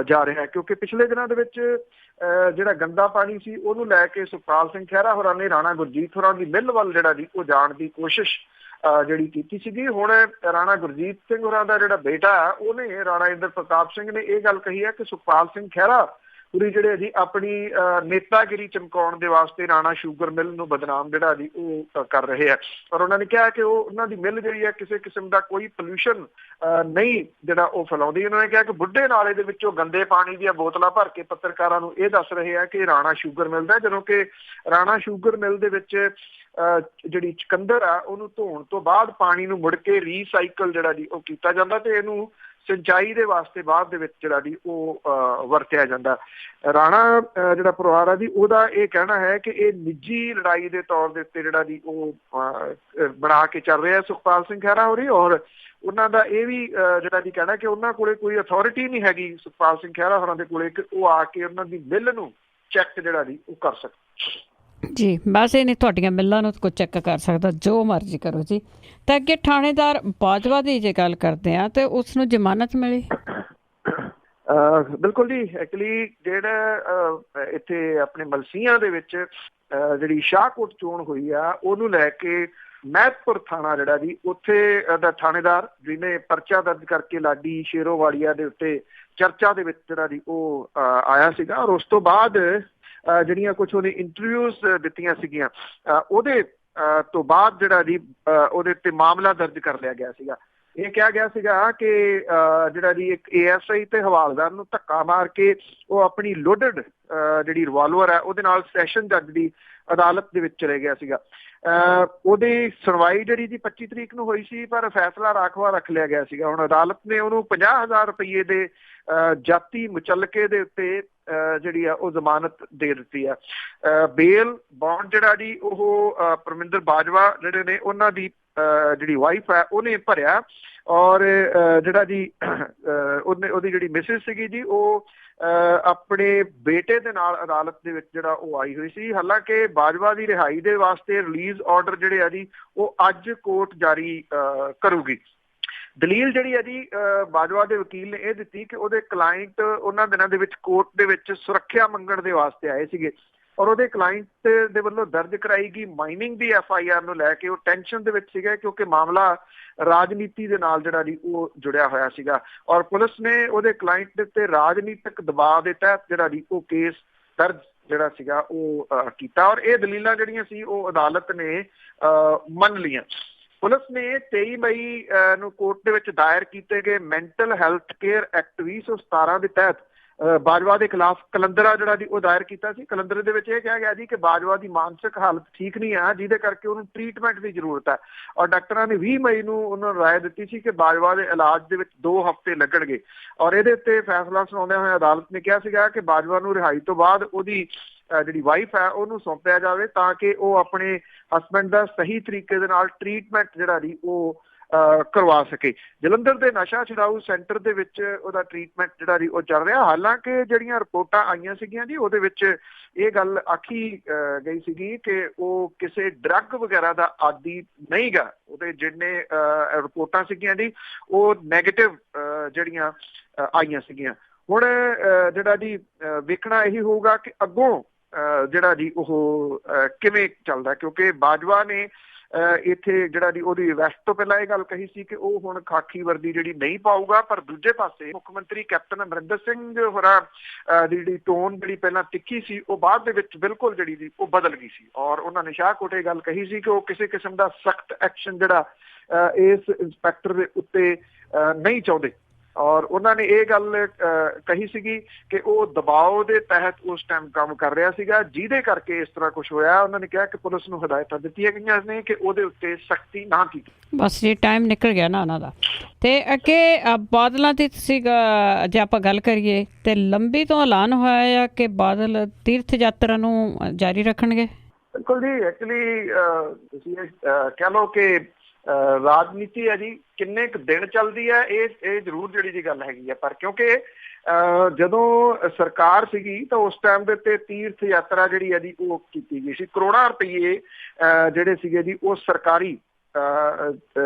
ਜਾ ਰਿਹਾ, ਕਿਉਂਕਿ ਪਿਛਲੇ ਦਿਨਾਂ ਦੇ ਵਿੱਚ ਜਿਹੜਾ ਗੰਦਾ ਪਾਣੀ ਸੀ ਉਹਨੂੰ ਲੈ ਕੇ ਸੁਖਪਾਲ ਸਿੰਘ ਖਹਿਰਾ ਹੋਰਾਂ ਨੇ ਰਾਣਾ ਗੁਰਜੀਤ ਹੋਰਾਂ ਦੀ ਮਿੱਲ ਵੱਲ ਜਿਹੜਾ ਜੀ ਉਹ ਜਾਣ ਦੀ ਕੋਸ਼ਿਸ਼ ਜਿਹੜੀ ਕੀਤੀ ਸੀਗੀ। ਹੁਣ ਰਾਣਾ ਗੁਰਜੀਤ ਸਿੰਘ ਹੋਰਾਂ ਦਾ ਜਿਹੜਾ ਬੇਟਾ ਉਹਨੇ, ਰਾਣਾ ਇੰਦਰ ਪ੍ਰਤਾਪ ਸਿੰਘ ਨੇ ਇਹ ਗੱਲ ਕਹੀ ਹੈ ਕਿ ਸੁਖਪਾਲ ਸਿੰਘ ਖਹਿਰਾ ਪੂਰੀ ਜਿਹੜੇ ਜੀ ਆਪਣੀ ਨੇਤਾਗਿਰੀ ਚਮਕਾਉਣ ਦੇ ਵਾਸਤੇ ਰਾਣਾ ਸ਼ੂਗਰ ਮਿੱਲ ਨੂੰ ਬਦਨਾਮ ਜਿਹੜਾ ਜੀ ਉਹ ਕਰ ਰਹੇ ਆ। ਔਰ ਉਹਨਾਂ ਨੇ ਕਿਹਾ ਕਿ ਉਹਨਾਂ ਦੀ ਮਿੱਲ ਜਿਹੜੀ ਹੈ ਕਿਸੇ ਕਿਸਮ ਦਾ ਕੋਈ ਪੋਲਿਊਸ਼ਨ ਨਹੀਂ ਜਿਹੜਾ ਉਹ ਫੈਲਾਉਂਦੀ। ਉਹਨਾਂ ਨੇ ਕਿਹਾ ਕਿ ਬੁੱਢੇ ਨਾਲੇ ਦੇ ਵਿੱਚੋਂ ਗੰਦੇ ਪਾਣੀ ਦੀਆਂ ਬੋਤਲਾਂ ਭਰ ਕੇ ਪੱਤਰਕਾਰਾਂ ਨੂੰ ਇਹ ਦੱਸ ਰਹੇ ਆ ਕਿ ਰਾਣਾ ਸ਼ੂਗਰ ਮਿੱਲ ਦਾ, ਜਦੋਂ ਕਿ ਰਾਣਾ ਸ਼ੂਗਰ ਮਿੱਲ ਦੇ ਵਿੱਚ ਜਿਹੜੀ ਚੁਕੰਦਰ ਆ ਉਹਨੂੰ ਧੋਣ ਤੋਂ ਬਾਅਦ ਪਾਣੀ ਨੂੰ ਮੁੜ ਕੇ ਰੀਸਾਈਕਲ ਜਿਹੜਾ ਜੀ ਉਹ ਕੀਤਾ ਜਾਂਦਾ ਤੇ ਇਹਨੂੰ ਸਿੰਚਾਈ ਦੇ ਵਾਸਤੇ ਬਾਅਦ ਦੇ ਵਿੱਚ ਜਿਹੜਾ ਜੀ ਉਹ ਵਰਤਿਆ ਜਾਂਦਾ। ਰਾਣਾ ਜਿਹੜਾ ਪਰਿਵਾਰ ਆ ਜੀ ਉਹਦਾ ਇਹ ਕਹਿਣਾ ਹੈ ਕਿ ਇਹ ਨਿੱਜੀ ਲੜਾਈ ਦੇ ਤੌਰ ਦੇ ਉੱਤੇ ਜਿਹੜਾ ਜੀ ਉਹ ਬਣਾ ਕੇ ਚੱਲ ਰਿਹਾ ਸੁਖਪਾਲ ਸਿੰਘ ਖਹਿਰਾ ਹੋਰੀ। ਔਰ ਉਹਨਾਂ ਦਾ ਇਹ ਵੀ ਜਿਹੜਾ ਜੀ ਕਹਿਣਾ ਕਿ ਉਹਨਾਂ ਕੋਲੇ ਕੋਈ ਅਥਾਰਟੀ ਨਹੀਂ ਹੈਗੀ ਸੁਖਪਾਲ ਸਿੰਘ ਖਹਿਰਾ ਹੋਰਾਂ ਦੇ ਕੋਲੇ ਕਿ ਉਹ ਆ ਕੇ ਉਹਨਾਂ ਦੀ ਮਿੱਲ ਨੂੰ ਚੈੱਕ ਜਿਹੜਾ ਜੀ ਉਹ ਕਰ ਸਕਣ। ਜੀ ਬਸ ਇਹ ਨਹੀਂ ਤੁਹਾਡੀਆਂ ਮਿੱਲਾਂ ਨੂੰ ਕੋਈ ਚੈੱਕ ਕਰ ਸਕਦਾ, ਜੋ ਮਰਜ਼ੀ ਕਰੋ ਜੀ। ਤਾਂ ਅੱਗੇ ਥਾਣੇਦਾਰ ਬਾਜਵਾ ਦੀ ਜੇ ਗੱਲ ਕਰਦੇ ਹਾਂ ਤੇ ਉਸ ਨੂੰ ਜ਼ਮਾਨਤ ਮਿਲੀ? ਬਿਲਕੁਲ ਜੀ। ਐਕਚੁਅਲੀ ਜਿਹੜਾ ਇੱਥੇ ਆਪਣੇ ਮਲਸੀਆਂ ਦੇ ਵਿੱਚ ਜਿਹੜੀ ਸ਼ਾਹਕੋਟ ਚੋਣ ਹੋਈ ਆ ਉਹਨੂੰ ਲੈ ਕੇ ਮਹਿਤਪੁਰ ਥਾਣਾ ਜਿਹੜਾ ਜੀ ਉੱਥੇ ਦਾ ਥਾਣੇਦਾਰ ਜਿਹਨੇ ਪਰਚਾ ਦਰਜ ਕਰਕੇ ਲਾਡੀ ਸ਼ੇਰੋਵਾਲੀਆ ਦੇ ਉੱਤੇ ਚਰਚਾ ਦੇ ਵਿੱਚ ਜਿਹੜਾ ਜੀ ਉਹ ਆਇਆ ਸੀਗਾ। ਔਰ ਉਸ ਤੋਂ ਬਾਅਦ ਜਿਹੜੀਆਂ ਕੁਛ ਉਹਨੇ ਇੰਟਰਵਿਊਜ਼ ਦਿੱਤੀਆਂ ਸੀਗੀਆਂ ਉਹਦੇ ਤੋਂ ਬਾਅਦ ਜਿਹੜਾ ਜੀ ਉਹਦੇ ਉੱਤੇ ਮਾਮਲਾ ਦਰਜ ਕਰ ਲਿਆ ਗਿਆ ਸੀਗਾ। ਇਹ ਕਿਹਾ ਗਿਆ ਸੀਗਾ ਕਿ ਜਿਹੜਾ ਜੀ ਇੱਕ ASI ਤੇ ਹਵਾਲਦਾਰ ਨੂੰ ਧੱਕਾ ਮਾਰ ਕੇ ਉਹ ਆਪਣੀ ਲੋਡਡ ਜਿਹੜੀ ਰਿਵਾਲਵਰ ਹੈ ਉਹਦੇ ਨਾਲ ਸੈਸ਼ਨ ਜੱਜ ਦੀ ਅਦਾਲਤ ਦੇ ਵਿੱਚ ਚਲੇ ਗਿਆ ਸੀਗਾ। ਉਹਦੀ ਸੁਣਵਾਈ ਜਿਹੜੀ ਜੀ 25 ਤਰੀਕ ਨੂੰ ਹੋਈ ਸੀ, ਪਰ ਫੈਸਲਾ ਰਾਖਵਾ ਰੱਖ ਲਿਆ ਗਿਆ ਸੀਗਾ। ਹੁਣ ਅਦਾਲਤ ਨੇ ਉਹਨੂੰ 50,000 ਰੁਪਏ ਦੇ ਜਾਤੀ ਮੁਚੱਲਕੇ ਦੇ ਉੱਤੇ ਜਿਹੜੀ ਆ ਉਹ ਜ਼ਮਾਨਤ ਦੇ ਦਿੱਤੀ ਆ। ਬੇਲ ਬੌਂਡ ਜਿਹੜਾ ਜੀ ਉਹ ਪਰਮਿੰਦਰ ਬਾਜਵਾ ਜਿਹੜੇ ਨੇ ਉਹਨਾਂ ਦੀ ਜਿਹੜੀ ਵਾਈਫ ਹੈ ਉਹਨੇ ਭਰਿਆ। ਔਰ ਜਿਹੜਾ ਜੀ ਉਹਦੀ ਜਿਹੜੀ ਮਿਸਿਸ ਸੀਗੀ ਜੀ ਉਹ ਆਪਣੇ ਬੇਟੇ ਦੇ ਨਾਲ ਅਦਾਲਤ ਦੇ ਵਿੱਚ ਜਿਹੜਾ ਉਹ ਆਈ ਹੋਈ ਸੀ। ਹਾਲਾਂਕਿ ਬਾਜਵਾ ਦੀ ਰਿਹਾਈ ਦੇ ਵਾਸਤੇ ਰਿਲੀਜ਼ ਆਰਡਰ ਜਿਹੜੇ ਆ ਜੀ ਉਹ ਅੱਜ ਕੋਰਟ ਜਾਰੀ ਕਰੂਗੀ। ਦਲੀਲ ਜਿਹੜੀ ਹੈ ਜੀ ਬਾਜਵਾ ਦੇ ਵਕੀਲ ਨੇ ਇਹ ਦਿੱਤੀ ਕਿ ਉਹਦੇ ਕਲਾਇੰਟ ਉਹਨਾਂ ਦਿਨਾਂ ਦੇ ਵਿੱਚ ਕੋਰਟ ਦੇ ਵਿੱਚ ਸੁਰੱਖਿਆ ਮੰਗਣ ਦੇ ਵਾਸਤੇ ਆਏ ਸੀਗੇ ਔਰ ਉਹਦੇ ਕਲਾਇੰਟ ਦੇ ਵੱਲੋਂ ਦਰਜ ਕਰਾਈ ਗਈ ਮਾਈਨਿੰਗ ਦੀ FIR ਨੂੰ ਲੈ ਕੇ ਉਹ ਟੈਨਸ਼ਨ ਦੇ ਵਿੱਚ ਸੀਗਾ, ਕਿਉਂਕਿ ਮਾਮਲਾ ਰਾਜਨੀਤੀ ਦੇ ਨਾਲ ਜਿਹੜਾ ਜੀ ਉਹ ਜੁੜਿਆ ਹੋਇਆ ਸੀਗਾ। ਔਰ ਪੁਲਿਸ ਨੇ ਉਹਦੇ ਕਲਾਇੰਟ ਦੇ ਉੱਤੇ ਰਾਜਨੀਤਿਕ ਦਬਾਅ ਦੇ ਤਹਿਤ ਜਿਹੜਾ ਜੀ ਉਹ ਕੇਸ ਦਰਜ ਜਿਹੜਾ ਸੀਗਾ ਉਹ ਕੀਤਾ। ਔਰ ਇਹ ਦਲੀਲਾਂ ਜਿਹੜੀਆਂ ਸੀ ਉਹ ਅਦਾਲਤ ਨੇ ਮੰਨ ਲਈਆਂ। ਪੁਲਿਸ ਨੇ 23 ਮਈ ਨੂੰ ਕੋਰਟ ਦੇ ਵਿੱਚ ਦਾਇਰ ਕੀਤੇ ਗਏ ਮੈਂਟਲ ਹੈਲਥ ਕੇਅਰ ਐਕਟ 2017 ਦੇ ਤਹਿਤ ਬਾਜਵਾ ਦੇ ਖਿਲਾਫ ਕਲੰਦਰਾ ਜਿਹੜਾ ਜੀ ਉਹ ਦਾਇਰ ਕੀਤਾ ਸੀ। ਕਲੰਦਰੇ ਦੇ ਵਿੱਚ ਇਹ ਕਿਹਾ ਗਿਆ ਜੀ ਕਿ ਬਾਜਵਾ ਦੀ ਮਾਨਸਿਕ ਹਾਲਤ ਠੀਕ ਨਹੀਂ ਆ, ਜਿਹਦੇ ਕਰਕੇ ਉਹਨੂੰ ਟ੍ਰੀਟਮੈਂਟ ਦੀ ਜ਼ਰੂਰਤ ਹੈ। ਔਰ ਡਾਕਟਰਾਂ ਨੇ 20 ਮਈ ਨੂੰ ਉਹਨਾਂ ਨੂੰ ਰਾਏ ਦਿੱਤੀ ਸੀ ਕਿ ਬਾਜਵਾ ਦੇ ਇਲਾਜ ਦੇ ਵਿੱਚ 2 ਹਫ਼ਤੇ ਲੱਗਣਗੇ। ਔਰ ਇਹਦੇ ਉੱਤੇ ਫੈਸਲਾ ਸੁਣਾਉਂਦਿਆਂ ਹੋਇਆ ਅਦਾਲਤ ਨੇ ਕਿਹਾ ਸੀਗਾ ਕਿ ਬਾਜਵਾ ਨੂੰ ਰਿਹਾਈ ਤੋਂ ਬਾਅਦ ਉਹਦੀ ਜਿਹੜੀ ਵਾਈਫ ਹੈ ਉਹਨੂੰ ਸੌਂਪਿਆ ਜਾਵੇ ਤਾਂ ਕਿ ਉਹ ਆਪਣੇ ਹਸਬੈਂਡ ਦਾ ਸਹੀ ਤਰੀਕੇ ਦੇ ਨਾਲ ਟ੍ਰੀਟਮੈਂਟ ਜਿਹੜਾ ਜੀ ਉਹ ਕਰਵਾ ਸਕੇ। ਜਲੰਧਰ ਦੇ ਨਸ਼ਾ ਛੁਡਾਊ ਸੈਂਟਰ ਦੇ ਵਿੱਚ ਉਹਦਾ ਟ੍ਰੀਟਮੈਂਟ ਜਿਹੜਾ ਜੀ ਉਹ ਚੱਲ ਰਿਹਾ। ਹਾਲਾਂਕਿ ਜਿਹੜੀਆਂ ਰਿਪੋਰਟਾਂ ਆਈਆਂ ਸੀਗੀਆਂ ਜੀ ਉਹਦੇ ਵਿੱਚ ਇਹ ਗੱਲ ਆਖੀ ਗਈ ਸੀਗੀ ਕਿ ਉਹ ਕਿਸੇ ਡਰੱਗ ਵਗੈਰਾ ਦਾ ਆਦੀ ਨਹੀਂ ਗਾ। ਉਹਦੇ ਜਿੰਨੇ ਰਿਪੋਰਟਾਂ ਸੀਗੀਆਂ ਜੀ ਉਹ ਨੈਗੇਟਿਵ ਜਿਹੜੀਆਂ ਆਈਆਂ ਸੀਗੀਆਂ। ਹੁਣ ਜਿਹੜਾ ਜੀ ਵੇਖਣਾ ਇਹੀ ਹੋਊਗਾ ਕਿ ਅੱਗੋਂ ਜਿਹੜਾ ਜੀ ਉਹ ਕਿਵੇਂ ਚੱਲਦਾ, ਕਿਉਂਕਿ ਬਾਜਵਾ ਨੇ ਇੱਥੇ ਜਿਹੜਾ ਜੀ ਉਹਦੀ ਅਰੈਸਟ ਤੋਂ ਪਹਿਲਾਂ ਇਹ ਗੱਲ ਕਹੀ ਸੀ ਕਿ ਉਹ ਹੁਣ ਖਾਕੀ ਵਰਦੀ ਜਿਹੜੀ ਨਹੀਂ ਪਾਊਗਾ। ਪਰ ਦੂਜੇ ਪਾਸੇ ਮੁੱਖ ਮੰਤਰੀ ਕੈਪਟਨ ਅਮਰਿੰਦਰ ਸਿੰਘ ਹੋਰਾਂ ਦੀ ਜਿਹੜੀ ਟੋਨ ਜਿਹੜੀ ਪਹਿਲਾਂ ਤਿੱਖੀ ਸੀ ਉਹ ਬਾਅਦ ਦੇ ਵਿੱਚ ਬਿਲਕੁਲ ਜਿਹੜੀ ਜੀ ਉਹ ਬਦਲ ਗਈ ਸੀ। ਔਰ ਉਹਨਾਂ ਨੇ ਸ਼ਾਹਕੋਟ ਇਹ ਗੱਲ ਕਹੀ ਸੀ ਕਿ ਉਹ ਕਿਸੇ ਕਿਸਮ ਦਾ ਸਖਤ ਐਕਸ਼ਨ ਜਿਹੜਾ ਇਸ ਇੰਸਪੈਕਟਰ ਦੇ ਉੱਤੇ ਨਹੀਂ ਚਾਹੁੰਦੇ। ਔਰ ਉਹਨਾਂ ਨੇ ਇਹ ਗੱਲ ਕਹੀ ਸੀਗੀ ਕਿ ਉਹ ਦਬਾਅ ਦੇ ਤਹਿਤ ਉਸ ਟਾਈਮ ਕੰਮ ਕਰ ਰਿਹਾ ਸੀਗਾ, ਜਿਹਦੇ ਕਰਕੇ ਇਸ ਤਰ੍ਹਾਂ ਕੁਝ ਹੋਇਆ। ਉਹਨਾਂ ਨੇ ਕਿਹਾ ਕਿ ਪੁਲਿਸ ਨੂੰ ਹਦਾਇਤਾਂ ਦਿੱਤੀਆਂ ਗਈਆਂ ਨੇ ਕਿ ਉਹਦੇ ਉੱਤੇ ਸਖਤੀ ਨਾ ਕੀਤੀ। ਬਸ ਜੀ ਟਾਈਮ ਨਿਕਲ ਗਿਆ ਨਾ ਉਹਨਾਂ ਦਾ। ਤੇ ਅੱਗੇ ਬਾਦਲਾਂ ਦੀ ਤੁਸੀਂ ਜੇ ਆਪਾਂ ਗੱਲ ਕਰੀਏ ਤੇ ਲੰਬੀ ਤੋਂ ਐਲਾਨ ਹੋਇਆ ਆ ਕਿ ਬਾਦਲ ਤੀਰਥ ਯਾਤਰਾ ਨੂੰ ਜਾਰੀ ਰੱਖਣਗੇ। ਬਿਲਕੁਲ ਜੀ, ਐਕਚੁਅਲੀ ਤੁਸੀਂ ਕਹਿ ਲਓ ਕਿ ਰਾਜਨੀਤੀ ਹੈ ਜੀ, ਕਿੰਨੇ ਕੁ ਦਿਨ ਚੱਲਦੀ ਹੈ ਇਹ ਜ਼ਰੂਰ ਜਿਹੜੀ ਜੀ ਗੱਲ ਹੈਗੀ ਆ। ਪਰ ਕਿਉਂਕਿ ਜਦੋਂ ਸਰਕਾਰ ਸੀਗੀ ਤਾਂ ਉਸ ਟਾਈਮ ਦੇ ਉੱਤੇ ਤੀਰਥ ਯਾਤਰਾ ਜਿਹੜੀ ਹੈ ਜੀ ਉਹ ਕੀਤੀ ਗਈ ਸੀ। ਕਰੋੜਾਂ ਰੁਪਈਏ ਜਿਹੜੇ ਸੀਗੇ ਜੀ ਉਹ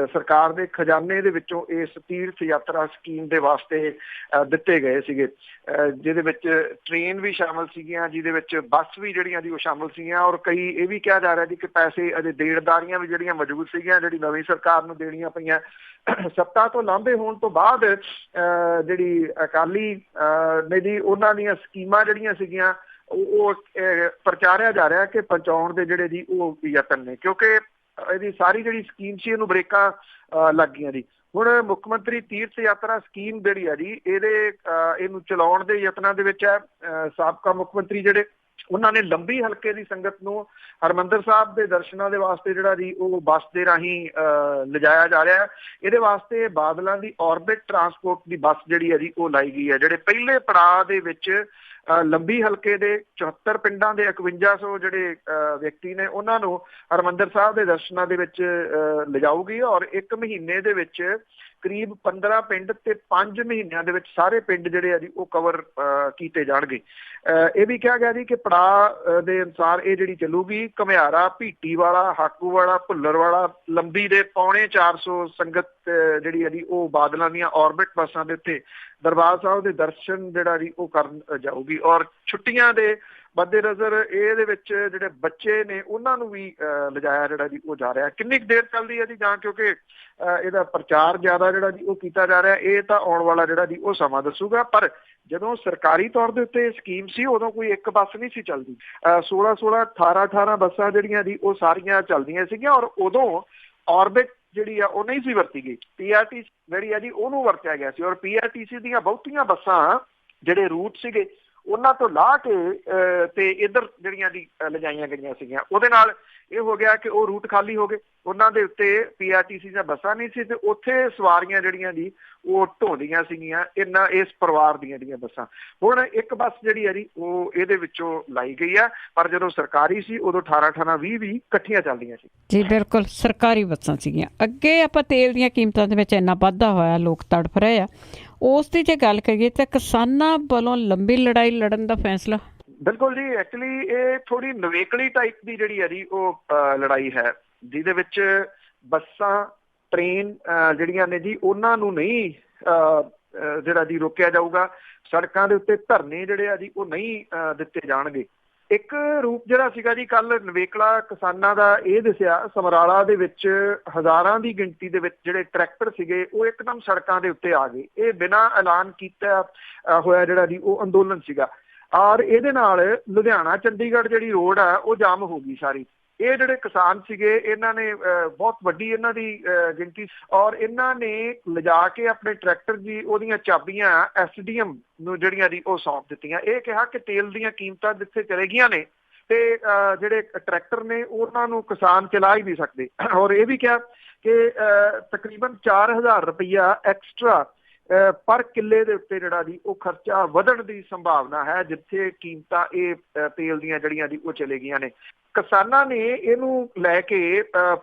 ਸਰਕਾਰ ਦੇ ਖਜ਼ਾਨੇ ਦੇ ਵਿੱਚੋਂ ਇਸ ਤੀਰਥ ਯਾਤਰਾ ਸਕੀਮ ਦੇ ਵਾਸਤੇ ਦਿੱਤੇ ਗਏ ਸੀਗੇ, ਜਿਹਦੇ ਵਿੱਚ ਟ੍ਰੇਨ ਵੀ ਸ਼ਾਮਲ ਸੀਗੀਆਂ, ਜਿਹਦੇ ਵਿੱਚ ਬੱਸ ਵੀ ਜਿਹੜੀਆਂ ਜੀ ਉਹ ਸ਼ਾਮਲ ਸੀਗੀਆਂ। ਔਰ ਕਈ ਇਹ ਵੀ ਕਿਹਾ ਜਾ ਰਿਹਾ ਜੀ ਕਿ ਪੈਸੇ ਅਜੇ ਦੇਣਦਾਰੀਆਂ ਵੀ ਜਿਹੜੀਆਂ ਮੌਜੂਦ ਸੀਗੀਆਂ, ਜਿਹੜੀ ਨਵੀਂ ਸਰਕਾਰ ਨੂੰ ਦੇਣੀਆਂ ਪਈਆਂ। ਸੱਤਾ ਤੋਂ ਲਾਂਭੇ ਹੋਣ ਤੋਂ ਬਾਅਦ ਜਿਹੜੀ ਅਕਾਲੀ ਨੇ ਜੀ ਉਹਨਾਂ ਦੀਆਂ ਸਕੀਮਾਂ ਜਿਹੜੀਆਂ ਸੀਗੀਆਂ ਉਹ ਪ੍ਰਚਾਰਿਆ ਜਾ ਰਿਹਾ ਕਿ ਪਹੁੰਚਾਉਣ ਦੇ ਜਿਹੜੇ ਜੀ ਉਹ ਯਤਨ ਨੇ, ਕਿਉਂਕਿ ਇਹਦੀ ਸਾਰੀ ਜਿਹੜੀ ਸਕੀਮ ਸੀ ਇਹਨੂੰ ਬ੍ਰੇਕਾਂ ਲੱਗ ਗਈਆਂ ਜੀ। ਹੁਣ ਮੁੱਖ ਮੰਤਰੀ ਤੀਰਥ ਯਾਤਰਾ ਸਕੀਮ ਜਿਹੜੀ ਆ ਜੀ ਇਹਨੂੰ ਚਲਾਉਣ ਦੇ ਯਤਨਾਂ ਦੇ ਵਿੱਚ ਹੈ। ਸਾਬਕਾ ਮੁੱਖ ਮੰਤਰੀ ਜਿਹੜੇ ਉਹਨਾਂ ਨੇ ਲੰਬੀ ਹਲਕੇ ਦੀ ਸੰਗਤ ਨੂੰ ਹਰਿਮੰਦਰ ਸਾਹਿਬ ਦੇ ਦਰਸ਼ਨਾਂ ਦੇ ਵਾਸਤੇ ਜਿਹੜਾ ਜੀ ਉਹ ਬੱਸ ਦੇ ਰਾਹੀਂ ਲਿਜਾਇਆ ਜਾ ਰਿਹਾ ਹੈ। ਇਹਦੇ ਵਾਸਤੇ ਬਾਦਲਾਂ ਦੀ ਔਰਬਿਟ ਟਰਾਂਸਪੋਰਟ ਦੀ ਬੱਸ ਜਿਹੜੀ ਹੈ ਜੀ ਉਹ ਲਾਈ ਗਈ ਹੈ। ਜਿਹੜੇ ਪਹਿਲੇ ਪੜਾਅ ਦੇ ਵਿੱਚ ਲੰਬੀ ਹਲਕੇ ਦੇ 74 ਪਿੰਡਾਂ ਦੇ 5100 ਜਿਹੜੇ ਵਿਅਕਤੀ ਨੇ ਉਹਨਾਂ ਨੂੰ ਹਰਿਮੰਦਰ ਸਾਹਿਬ ਦੇ ਦਰਸ਼ਨਾਂ ਦੇ ਵਿੱਚ ਲਿਜਾਊਗੀ। ਔਰ 1 ਮਹੀਨੇ ਦੇ ਵਿੱਚ ਕਰੀਬ 15 ਪਿੰਡ ਤੇ 5 ਮਹੀਨਿਆਂ ਦੇ ਵਿੱਚ ਸਾਰੇ ਪਿੰਡ ਜਿਹੜੇ ਆ ਜੀ ਉਹ ਕਵਰ ਕੀਤੇ ਜਾਣਗੇ। ਇਹ ਵੀ ਕਿਹਾ ਗਿਆ ਜੀ ਕਿ ਪੜਾਅ ਦੇ ਅਨੁਸਾਰ ਇਹ ਜਿਹੜੀ ਚੱਲੂਗੀ ਘੁਮਿਆਰਾ, ਭੀਟੀਵਾਲਾ, ਹਾਕੂਵਾਲਾ, ਭੁੱਲਰਵਾਲਾ, ਲੰਬੀ ਦੇ 450 ਸੰਗਤ ਜਿਹੜੀ ਆ ਜੀ ਉਹ ਬਾਦਲਾਂ ਦੀਆਂ ਔਰਬਿਟ ਬੱਸਾਂ ਦੇ ਉੱਤੇ ਦਰਬਾਰ ਸਾਹਿਬ ਦੇ ਦਰਸ਼ਨ ਜਿਹੜਾ ਜੀ ਉਹ ਕਰਨ ਜਾਊਗੀ। ਔਰ ਛੁੱਟੀਆਂ ਦੇ ਮੱਦੇ ਨਜ਼ਰ ਇਹਦੇ ਵਿੱਚ ਜਿਹੜੇ ਬੱਚੇ ਨੇ ਉਹਨਾਂ ਨੂੰ ਵੀ ਲਿਜਾਇਆ ਜਿਹੜਾ ਜੀ ਉਹ ਜਾ ਰਿਹਾ। ਕਿੰਨੀ ਕੁ ਦੇਰ ਚੱਲਦੀ ਹੈ ਜੀ ਜਾਂ ਕਿਉਂਕਿ ਇਹਦਾ ਪ੍ਰਚਾਰ ਜ਼ਿਆਦਾ ਜਿਹੜਾ ਜੀ ਉਹ ਕੀਤਾ ਜਾ ਰਿਹਾ, ਇਹ ਤਾਂ ਆਉਣ ਵਾਲਾ ਜਿਹੜਾ ਜੀ ਉਹ ਸਮਾਂ ਦੱਸੂਗਾ। ਪਰ ਜਦੋਂ ਸਰਕਾਰੀ ਤੌਰ ਦੇ ਉੱਤੇ ਸਕੀਮ ਸੀ ਉਦੋਂ ਕੋਈ ਇੱਕ ਬੱਸ ਨਹੀਂ ਸੀ ਚੱਲਦੀ, 16 18 ਬੱਸਾਂ ਜਿਹੜੀਆਂ ਜੀ ਉਹ ਸਾਰੀਆਂ ਚੱਲਦੀਆਂ ਸੀਗੀਆਂ। ਔਰ ਉਦੋਂ ਔਰਬਿਟ ਜਿਹੜੀ ਆ ਉਹ ਨਹੀਂ ਸੀ ਵਰਤੀ ਗਈ, PRTC ਜਿਹੜੀ ਆ ਜੀ ਉਹਨੂੰ ਵਰਤਿਆ ਗਿਆ ਸੀ। ਔਰ PRTC ਦੀਆਂ ਬਹੁਤੀਆਂ ਬੱਸਾਂ ਜਿਹੜੇ ਰੂਟ ਸੀਗੇ ਉਹਨਾਂ ਤੋਂ ਲਾਹ ਕੇ ਤੇ ਇੱਧਰ ਜਿਹੜੀਆਂ ਦੀ ਲਿਜਾਈਆਂ ਗਈਆਂ ਸੀਗੀਆਂ। ਉਹਦੇ ਨਾਲ ਇਹ ਹੋ ਗਿਆ ਕਿ ਉਹ ਰੂਟ ਖਾਲੀ ਹੋ ਗਏ, ਉਹਨਾਂ ਦੇ ਉੱਤੇ PRTC ਦੀਆਂ ਬੱਸਾਂ ਨਹੀਂ ਸੀ ਤੇ ਉੱਥੇ ਸਵਾਰੀਆਂ ਜਿਹੜੀਆਂ ਦੀ ਉਹ ਢੋਂਦੀਆਂ ਸੀਗੀਆਂ ਇਸ ਪਰਿਵਾਰ ਦੀਆਂ ਜਿਹੜੀਆਂ ਬੱਸਾਂ। ਹੁਣ ਇੱਕ ਬੱਸ ਜਿਹੜੀ ਹੈ ਜੀ ਉਹ ਇਹਦੇ ਵਿੱਚੋਂ ਲਾਈ ਗਈ ਆ, ਪਰ ਜਦੋਂ ਸਰਕਾਰੀ ਸੀ ਉਦੋਂ 18 20 ਇਕੱਠੀਆਂ ਚੱਲਦੀਆਂ ਸੀ ਜੀ। ਬਿਲਕੁਲ ਸਰਕਾਰੀ ਬੱਸਾਂ ਸੀਗੀਆਂ। ਅੱਗੇ ਆਪਾਂ ਤੇਲ ਦੀਆਂ ਕੀਮਤਾਂ ਦੇ ਵਿੱਚ ਇੰਨਾ ਵਾਧਾ ਹੋਇਆ, ਲੋਕ ਤੜਫ ਰਹੇ ਆ, ਉਸ ਦੀ ਜੇ ਗੱਲ ਕਰੀਏ ਤਾਂ ਕਿਸਾਨਾਂ ਵੱਲੋਂ ਲੰਬੀ ਲੜਾਈ ਲੜਨ ਦਾ ਫੈਸਲਾ। ਬਿਲਕੁਲ ਜੀ, ਐਕਚੁਅਲੀ ਇਹ ਥੋੜੀ ਨਵੇਕਲੀ ਟਾਈਪ ਦੀ ਜਿਹੜੀ ਹੈ ਜੀ ਉਹ ਲੜਾਈ ਹੈ, ਜਿਹਦੇ ਵਿੱਚ ਬੱਸਾਂ ਟ੍ਰੇਨ ਜਿਹੜੀਆਂ ਨੇ ਜੀ ਉਹਨਾਂ ਨੂੰ ਨਹੀਂ ਜਿਹੜਾ ਜੀ ਰੋਕਿਆ ਜਾਊਗਾ। ਸੜਕਾਂ ਦੇ ਉੱਤੇ ਧਰਨੇ ਜਿਹੜੇ ਆ ਜੀ ਉਹ ਨਹੀਂ ਦਿੱਤੇ ਜਾਣਗੇ। ਇੱਕ ਰੂਪ ਜਿਹੜਾ ਸੀਗਾ ਜੀ ਕੱਲ ਨਵੇਕਲਾ ਕਿਸਾਨਾਂ ਦਾ ਇਹ ਦੱਸਿਆ, ਸਮਰਾਲਾ ਦੇ ਵਿੱਚ ਹਜ਼ਾਰਾਂ ਦੀ ਗਿਣਤੀ ਦੇ ਵਿੱਚ ਜਿਹੜੇ ਟਰੈਕਟਰ ਸੀਗੇ ਉਹ ਇੱਕਦਮ ਸੜਕਾਂ ਦੇ ਉੱਤੇ ਆ ਗਏ। ਇਹ ਬਿਨਾਂ ਐਲਾਨ ਕੀਤਾ ਹੋਇਆ ਜਿਹੜਾ ਜੀ ਉਹ ਅੰਦੋਲਨ ਸੀਗਾ। ਔਰ ਇਹਦੇ ਨਾਲ ਲੁਧਿਆਣਾ ਚੰਡੀਗੜ੍ਹ ਜਿਹੜੀ ਰੋਡ ਆ ਉਹ ਜਾਮ ਹੋ ਗਈ ਸਾਰੀ। ਇਹ ਜਿਹੜੇ ਕਿਸਾਨ ਸੀਗੇ ਇਹਨਾਂ ਨੇ ਬਹੁਤ ਵੱਡੀ ਇਹਨਾਂ ਦੀ ਗਿਣਤੀ, ਔਰ ਇਹਨਾਂ ਨੇ ਲਿਜਾ ਕੇ ਆਪਣੇ ਟਰੈਕਟਰ ਦੀ ਉਹਦੀਆਂ ਚਾਬੀਆਂ SDM ਨੂੰ ਜਿਹੜੀਆਂ ਦੀ ਉਹ ਸੌਂਪ ਦਿੱਤੀਆਂ। ਇਹ ਕਿਹਾ ਕਿ ਤੇਲ ਦੀਆਂ ਕੀਮਤਾਂ ਜਿੱਥੇ ਚਲੇ ਗਈਆਂ ਨੇ ਤੇ ਜਿਹੜੇ ਟਰੈਕਟਰ ਨੇ ਉਹਨਾਂ ਨੂੰ ਕਿਸਾਨ ਚਲਾ ਹੀ ਨਹੀਂ ਸਕਦੇ। ਔਰ ਇਹ ਵੀ ਕਿਹਾ ਕਿ ਤਕਰੀਬਨ 4000 ਰੁਪਈਆ ਐਕਸਟਰਾ ਪਰ ਕਿੱਲੇ ਦੇ ਉੱਤੇ ਜਿਹੜਾ ਜੀ ਉਹ ਖਰਚਾ ਵਧਣ ਦੀ ਸੰਭਾਵਨਾ ਹੈ, ਜਿੱਥੇ ਕੀਮਤਾਂ ਇਹ ਤੇਲ ਦੀਆਂ ਜਿਹੜੀਆਂ ਜੀ ਉਹ ਚਲੇ ਗਈਆਂ ਨੇ। ਕਿਸਾਨਾਂ ਨੇ ਇਹਨੂੰ ਲੈ ਕੇ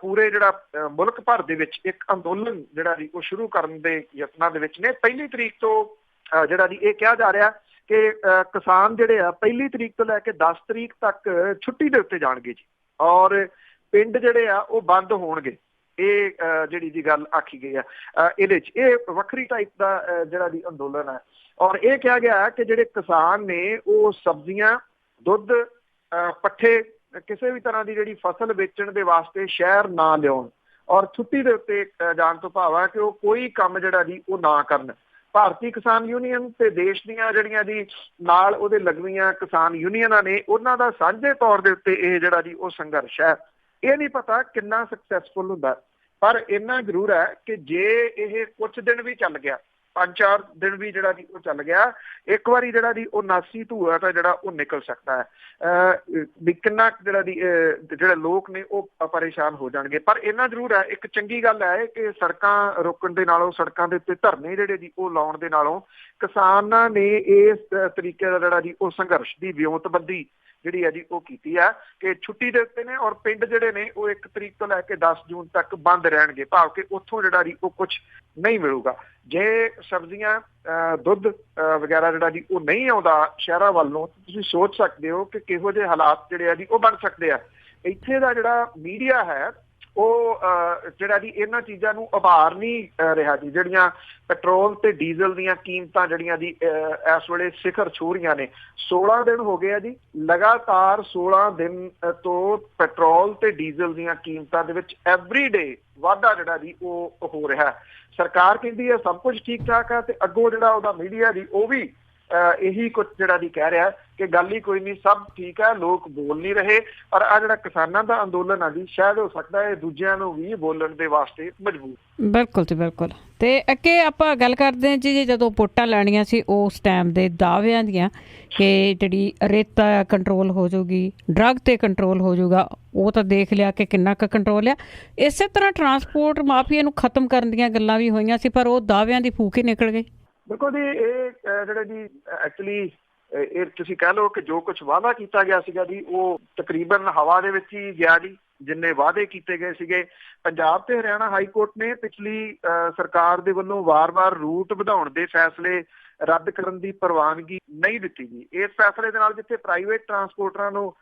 ਪੂਰੇ ਜਿਹੜਾ ਮੁਲਕ ਭਰ ਦੇ ਵਿੱਚ ਇੱਕ ਅੰਦੋਲਨ ਜਿਹੜਾ ਜੀ ਉਹ ਸ਼ੁਰੂ ਕਰਨ ਦੇ ਯਤਨਾਂ ਦੇ ਵਿੱਚ ਨੇ। 1 ਤਰੀਕ ਤੋਂ ਜਿਹੜਾ ਜੀ ਇਹ ਕਿਹਾ ਜਾ ਰਿਹਾ ਕਿ ਕਿਸਾਨ ਜਿਹੜੇ ਆ 1 ਤਰੀਕ ਤੋਂ ਲੈ ਕੇ 10 ਤਰੀਕ ਤੱਕ ਛੁੱਟੀ ਦੇ ਉੱਤੇ ਜਾਣਗੇ ਜੀ, ਔਰ ਪਿੰਡ ਜਿਹੜੇ ਆ ਉਹ ਬੰਦ ਹੋਣਗੇ। ਇਹ ਜਿਹੜੀ ਜੀ ਗੱਲ ਆਖੀ ਗਈ ਆ ਇਹਦੇ 'ਚ। ਇਹ ਵੱਖਰੀ ਟਾਈਪ ਦਾ ਜਿਹੜਾ ਜੀ ਅੰਦੋਲਨ ਹੈ। ਔਰ ਇਹ ਕਿਹਾ ਗਿਆ ਕਿ ਜਿਹੜੇ ਕਿਸਾਨ ਨੇ ਉਹ ਸਬਜ਼ੀਆਂ, ਦੁੱਧ, ਪੱਠੇ, ਕਿਸੇ ਵੀ ਤਰ੍ਹਾਂ ਦੀ ਜਿਹੜੀ ਫਸਲ ਵੇਚਣ ਦੇ ਵਾਸਤੇ ਸ਼ਹਿਰ ਨਾ ਲਿਆਉਣ, ਔਰ ਛੁੱਟੀ ਦੇ ਉੱਤੇ ਜਾਣ ਤੋਂ ਭਾਵ ਹੈ ਕਿ ਉਹ ਕੋਈ ਕੰਮ ਜਿਹੜਾ ਜੀ ਉਹ ਨਾ ਕਰਨ। ਭਾਰਤੀ ਕਿਸਾਨ ਯੂਨੀਅਨ ਤੇ ਦੇਸ਼ ਦੀਆਂ ਜਿਹੜੀਆਂ ਜੀ ਨਾਲ ਉਹਦੇ ਲੱਗਵੀਆਂ ਕਿਸਾਨ ਯੂਨੀਅਨਾਂ ਨੇ ਉਹਨਾਂ ਦਾ ਸਾਂਝੇ ਤੌਰ ਦੇ ਉੱਤੇ ਇਹ ਜਿਹੜਾ ਜੀ ਉਹ ਸੰਘਰਸ਼ ਹੈ। ਇਹ ਨਹੀਂ ਪਤਾ ਕਿੰਨਾ ਸਕਸੈਸਫੁਲ ਹੁੰਦਾ, ਪਰ ਇੰਨਾ ਜ਼ਰੂਰ ਹੈ ਕਿ ਜੇ ਇਹ ਕੁਝ ਦਿਨ ਵੀ ਚੱਲ ਗਿਆ 5-4 ਦਿਨ ਵੀ ਜਿਹੜਾ ਜੀ ਉਹ ਚੱਲ ਗਿਆ, ਇੱਕ ਵਾਰੀ ਜਿਹੜਾ ਜੀ ਉਹ ਨਾਸੀ ਧੂਆ ਤਾਂ ਜਿਹੜਾ ਉਹ ਨਿਕਲ ਸਕਦਾ ਹੈ ਵੀ ਕਿੰਨਾ ਜਿਹੜਾ ਦੀ ਜਿਹੜੇ ਲੋਕ ਨੇ ਉਹ ਪਰੇਸ਼ਾਨ ਹੋ ਜਾਣਗੇ। ਪਰ ਇੰਨਾ ਜ਼ਰੂਰ ਹੈ, ਇੱਕ ਚੰਗੀ ਗੱਲ ਹੈ ਕਿ ਸੜਕਾਂ ਰੋਕਣ ਦੇ ਨਾਲੋਂ, ਸੜਕਾਂ ਦੇ ਉੱਤੇ ਧਰਨੇ ਜਿਹੜੇ ਜੀ ਉਹ ਲਾਉਣ ਦੇ ਨਾਲੋਂ ਕਿਸਾਨਾਂ ਨੇ ਇਸ ਤਰੀਕੇ ਦਾ ਜਿਹੜਾ ਜੀ ਉਹ ਸੰਘਰਸ਼ ਦੀ ਵਿਉਂਤਬੰਦੀ ਜਿਹੜੀ ਹੈ ਜੀ ਉਹ ਕੀਤੀ ਹੈ ਕਿ ਛੁੱਟੀ ਦੇ ਉੱਤੇ ਨੇ, ਔਰ ਪਿੰਡ ਜਿਹੜੇ ਨੇ ਉਹ 1 ਤਰੀਕ ਤੋਂ ਲੈ ਕੇ 10 ਜੂਨ ਤੱਕ ਬੰਦ ਰਹਿਣਗੇ, ਭਾਵ ਕਿ ਉੱਥੋਂ ਜਿਹੜਾ ਜੀ ਉਹ ਕੁਝ ਨਹੀਂ ਮਿਲੂਗਾ। ਜੇ ਸਬਜ਼ੀਆਂ ਦੁੱਧ ਵਗੈਰਾ ਜਿਹੜਾ ਜੀ ਉਹ ਨਹੀਂ ਆਉਂਦਾ ਸ਼ਹਿਰਾਂ ਵੱਲ ਨੂੰ, ਤੁਸੀਂ ਸੋਚ ਸਕਦੇ ਹੋ ਕਿ ਕਿਹੋ ਜਿਹੇ ਹਾਲਾਤ ਜਿਹੜੇ ਆ ਜੀ ਉਹ ਬਣ ਸਕਦੇ ਆ। ਇੱਥੇ ਦਾ ਜਿਹੜਾ ਮੀਡੀਆ ਹੈ ਉਹ ਜਿਹੜਾ ਜੀ ਇਹਨਾਂ ਚੀਜ਼ਾਂ ਨੂੰ ਉਭਾਰ ਨਹੀਂ ਰਿਹਾ ਜੀ। ਜਿਹੜੀਆਂ ਪੈਟਰੋਲ ਤੇ ਡੀਜ਼ਲ ਦੀਆਂ ਕੀਮਤਾਂ ਜਿਹੜੀਆਂ ਜੀ ਇਸ ਵੇਲੇ ਸਿਖਰ ਛੂਹ ਰਹੀਆਂ ਨੇ, 16 ਦਿਨ ਹੋ ਗਏ ਆ ਜੀ ਲਗਾਤਾਰ 16 ਦਿਨ ਤੋਂ ਪੈਟਰੋਲ ਤੇ ਡੀਜ਼ਲ ਦੀਆਂ ਕੀਮਤਾਂ ਦੇ ਵਿੱਚ ਐਵਰੀਡੇ ਵਾਧਾ ਜਿਹੜਾ ਜੀ ਉਹ ਹੋ ਰਿਹਾ। ਸਰਕਾਰ ਕਹਿੰਦੀ ਹੈ ਸਭ ਕੁਝ ਠੀਕ ਠਾਕ ਹੈ, ਤੇ ਅੱਗੋਂ ਜਿਹੜਾ ਉਹਦਾ ਮੀਡੀਆ ਜੀ ਉਹ ਵੀ ਇਹੀ ਕੁਝ ਜਿਹੜਾ ਜੀ ਕਹਿ ਰਿਹਾ ਕਿ ਗੱਲ ਹੀ ਕੋਈ ਨਹੀਂ, ਸਭ ਠੀਕ ਹੈ, ਲੋਕ ਬੋਲ ਨਹੀਂ ਰਹੇ। ਪਰ ਆ ਜਿਹੜਾ ਕਿਸਾਨਾਂ ਦਾ ਅੰਦੋਲਨ ਆ ਜੀ, ਸ਼ਾਇਦ ਹੋ ਸਕਦਾ ਹੈ ਦੂਜਿਆਂ ਨੂੰ ਵੀ ਬੋਲਣ ਦੇ ਵਾਸਤੇ ਮਜਬੂਰ। ਬਿਲਕੁਲ ਜੀ ਬਿਲਕੁਲ। ਤੇ ਅੱਗੇ ਆਪਾਂ ਗੱਲ ਕਰਦੇ ਹਾਂ ਜੀ, ਜਦੋਂ ਵੋਟਾਂ ਲੈਣੀਆਂ ਸੀ ਉਸ ਟਾਈਮ ਦੇ ਦਾਅਵਿਆਂ ਦੀਆਂ ਕਿ ਜਿਹੜੀ ਰੇਤਾ ਕੰਟਰੋਲ ਹੋ ਜਾਊਗੀ, ਡਰੱਗ ਤੇ ਕੰਟਰੋਲ ਹੋ ਜਾਊਗਾ, ਉਹ ਤਾਂ ਦੇਖ ਲਿਆ ਕਿ ਕਿੰਨਾ ਕੁ ਕੰਟਰੋਲ ਆ। ਇਸੇ ਤਰ੍ਹਾਂ ਟਰਾਂਸਪੋਰਟ ਮਾਫੀਆ ਨੂੰ ਖਤਮ ਕਰਨ ਦੀਆਂ ਗੱਲਾਂ ਵੀ ਹੋਈਆਂ ਸੀ, ਪਰ ਉਹ ਦਾਅਵਿਆਂ ਦੀ ਫੂਕ ਹੀ ਨਿਕਲ ਗਈ। ਦੇਖੋ ਜੀ, ਇਹ ਜਿਹੜਾ ਜੀ ਐਕਚੁਅਲੀ ਇਹ ਤੁਸੀਂ ਕਹਿ ਲਓ ਕਿ ਜੋ ਕੁਝ ਵਾਅਦਾ ਕੀਤਾ ਗਿਆ ਸੀਗਾ ਜੀ ਉਹ ਤਕਰੀਬਨ ਹਵਾ ਦੇ ਵਿੱਚ ਹੀ ਗਿਆ ਜੀ। ਜਿੰਨੇ ਵਾਅਦੇ ਕੀਤੇ ਗਏ ਸੀਗੇ, ਪੰਜਾਬ ਤੇ ਹਰਿਆਣਾ ਹਾਈ ਕੋਰਟ ਨੇ ਪਿਛਲੀ ਸਰਕਾਰ ਦੇ ਵੱਲੋਂ ਵਾਰ-ਵਾਰ ਰੂਟ ਵਧਾਉਣ ਦੇ ਫੈਸਲੇ ਰੱਦ ਕਰਨ ਦੀ ਪ੍ਰਵਾਨਗੀ ਨਹੀਂ ਦਿੱਤੀ ਜੀ। ਇਸ ਫੈਸਲੇ ਦੇ ਨਾਲ ਜਿੱਥੇ ਪ੍ਰਾਈਵੇਟ ਟਰਾਂਸਪੋਰਟਰਾਂ ਨੂੰ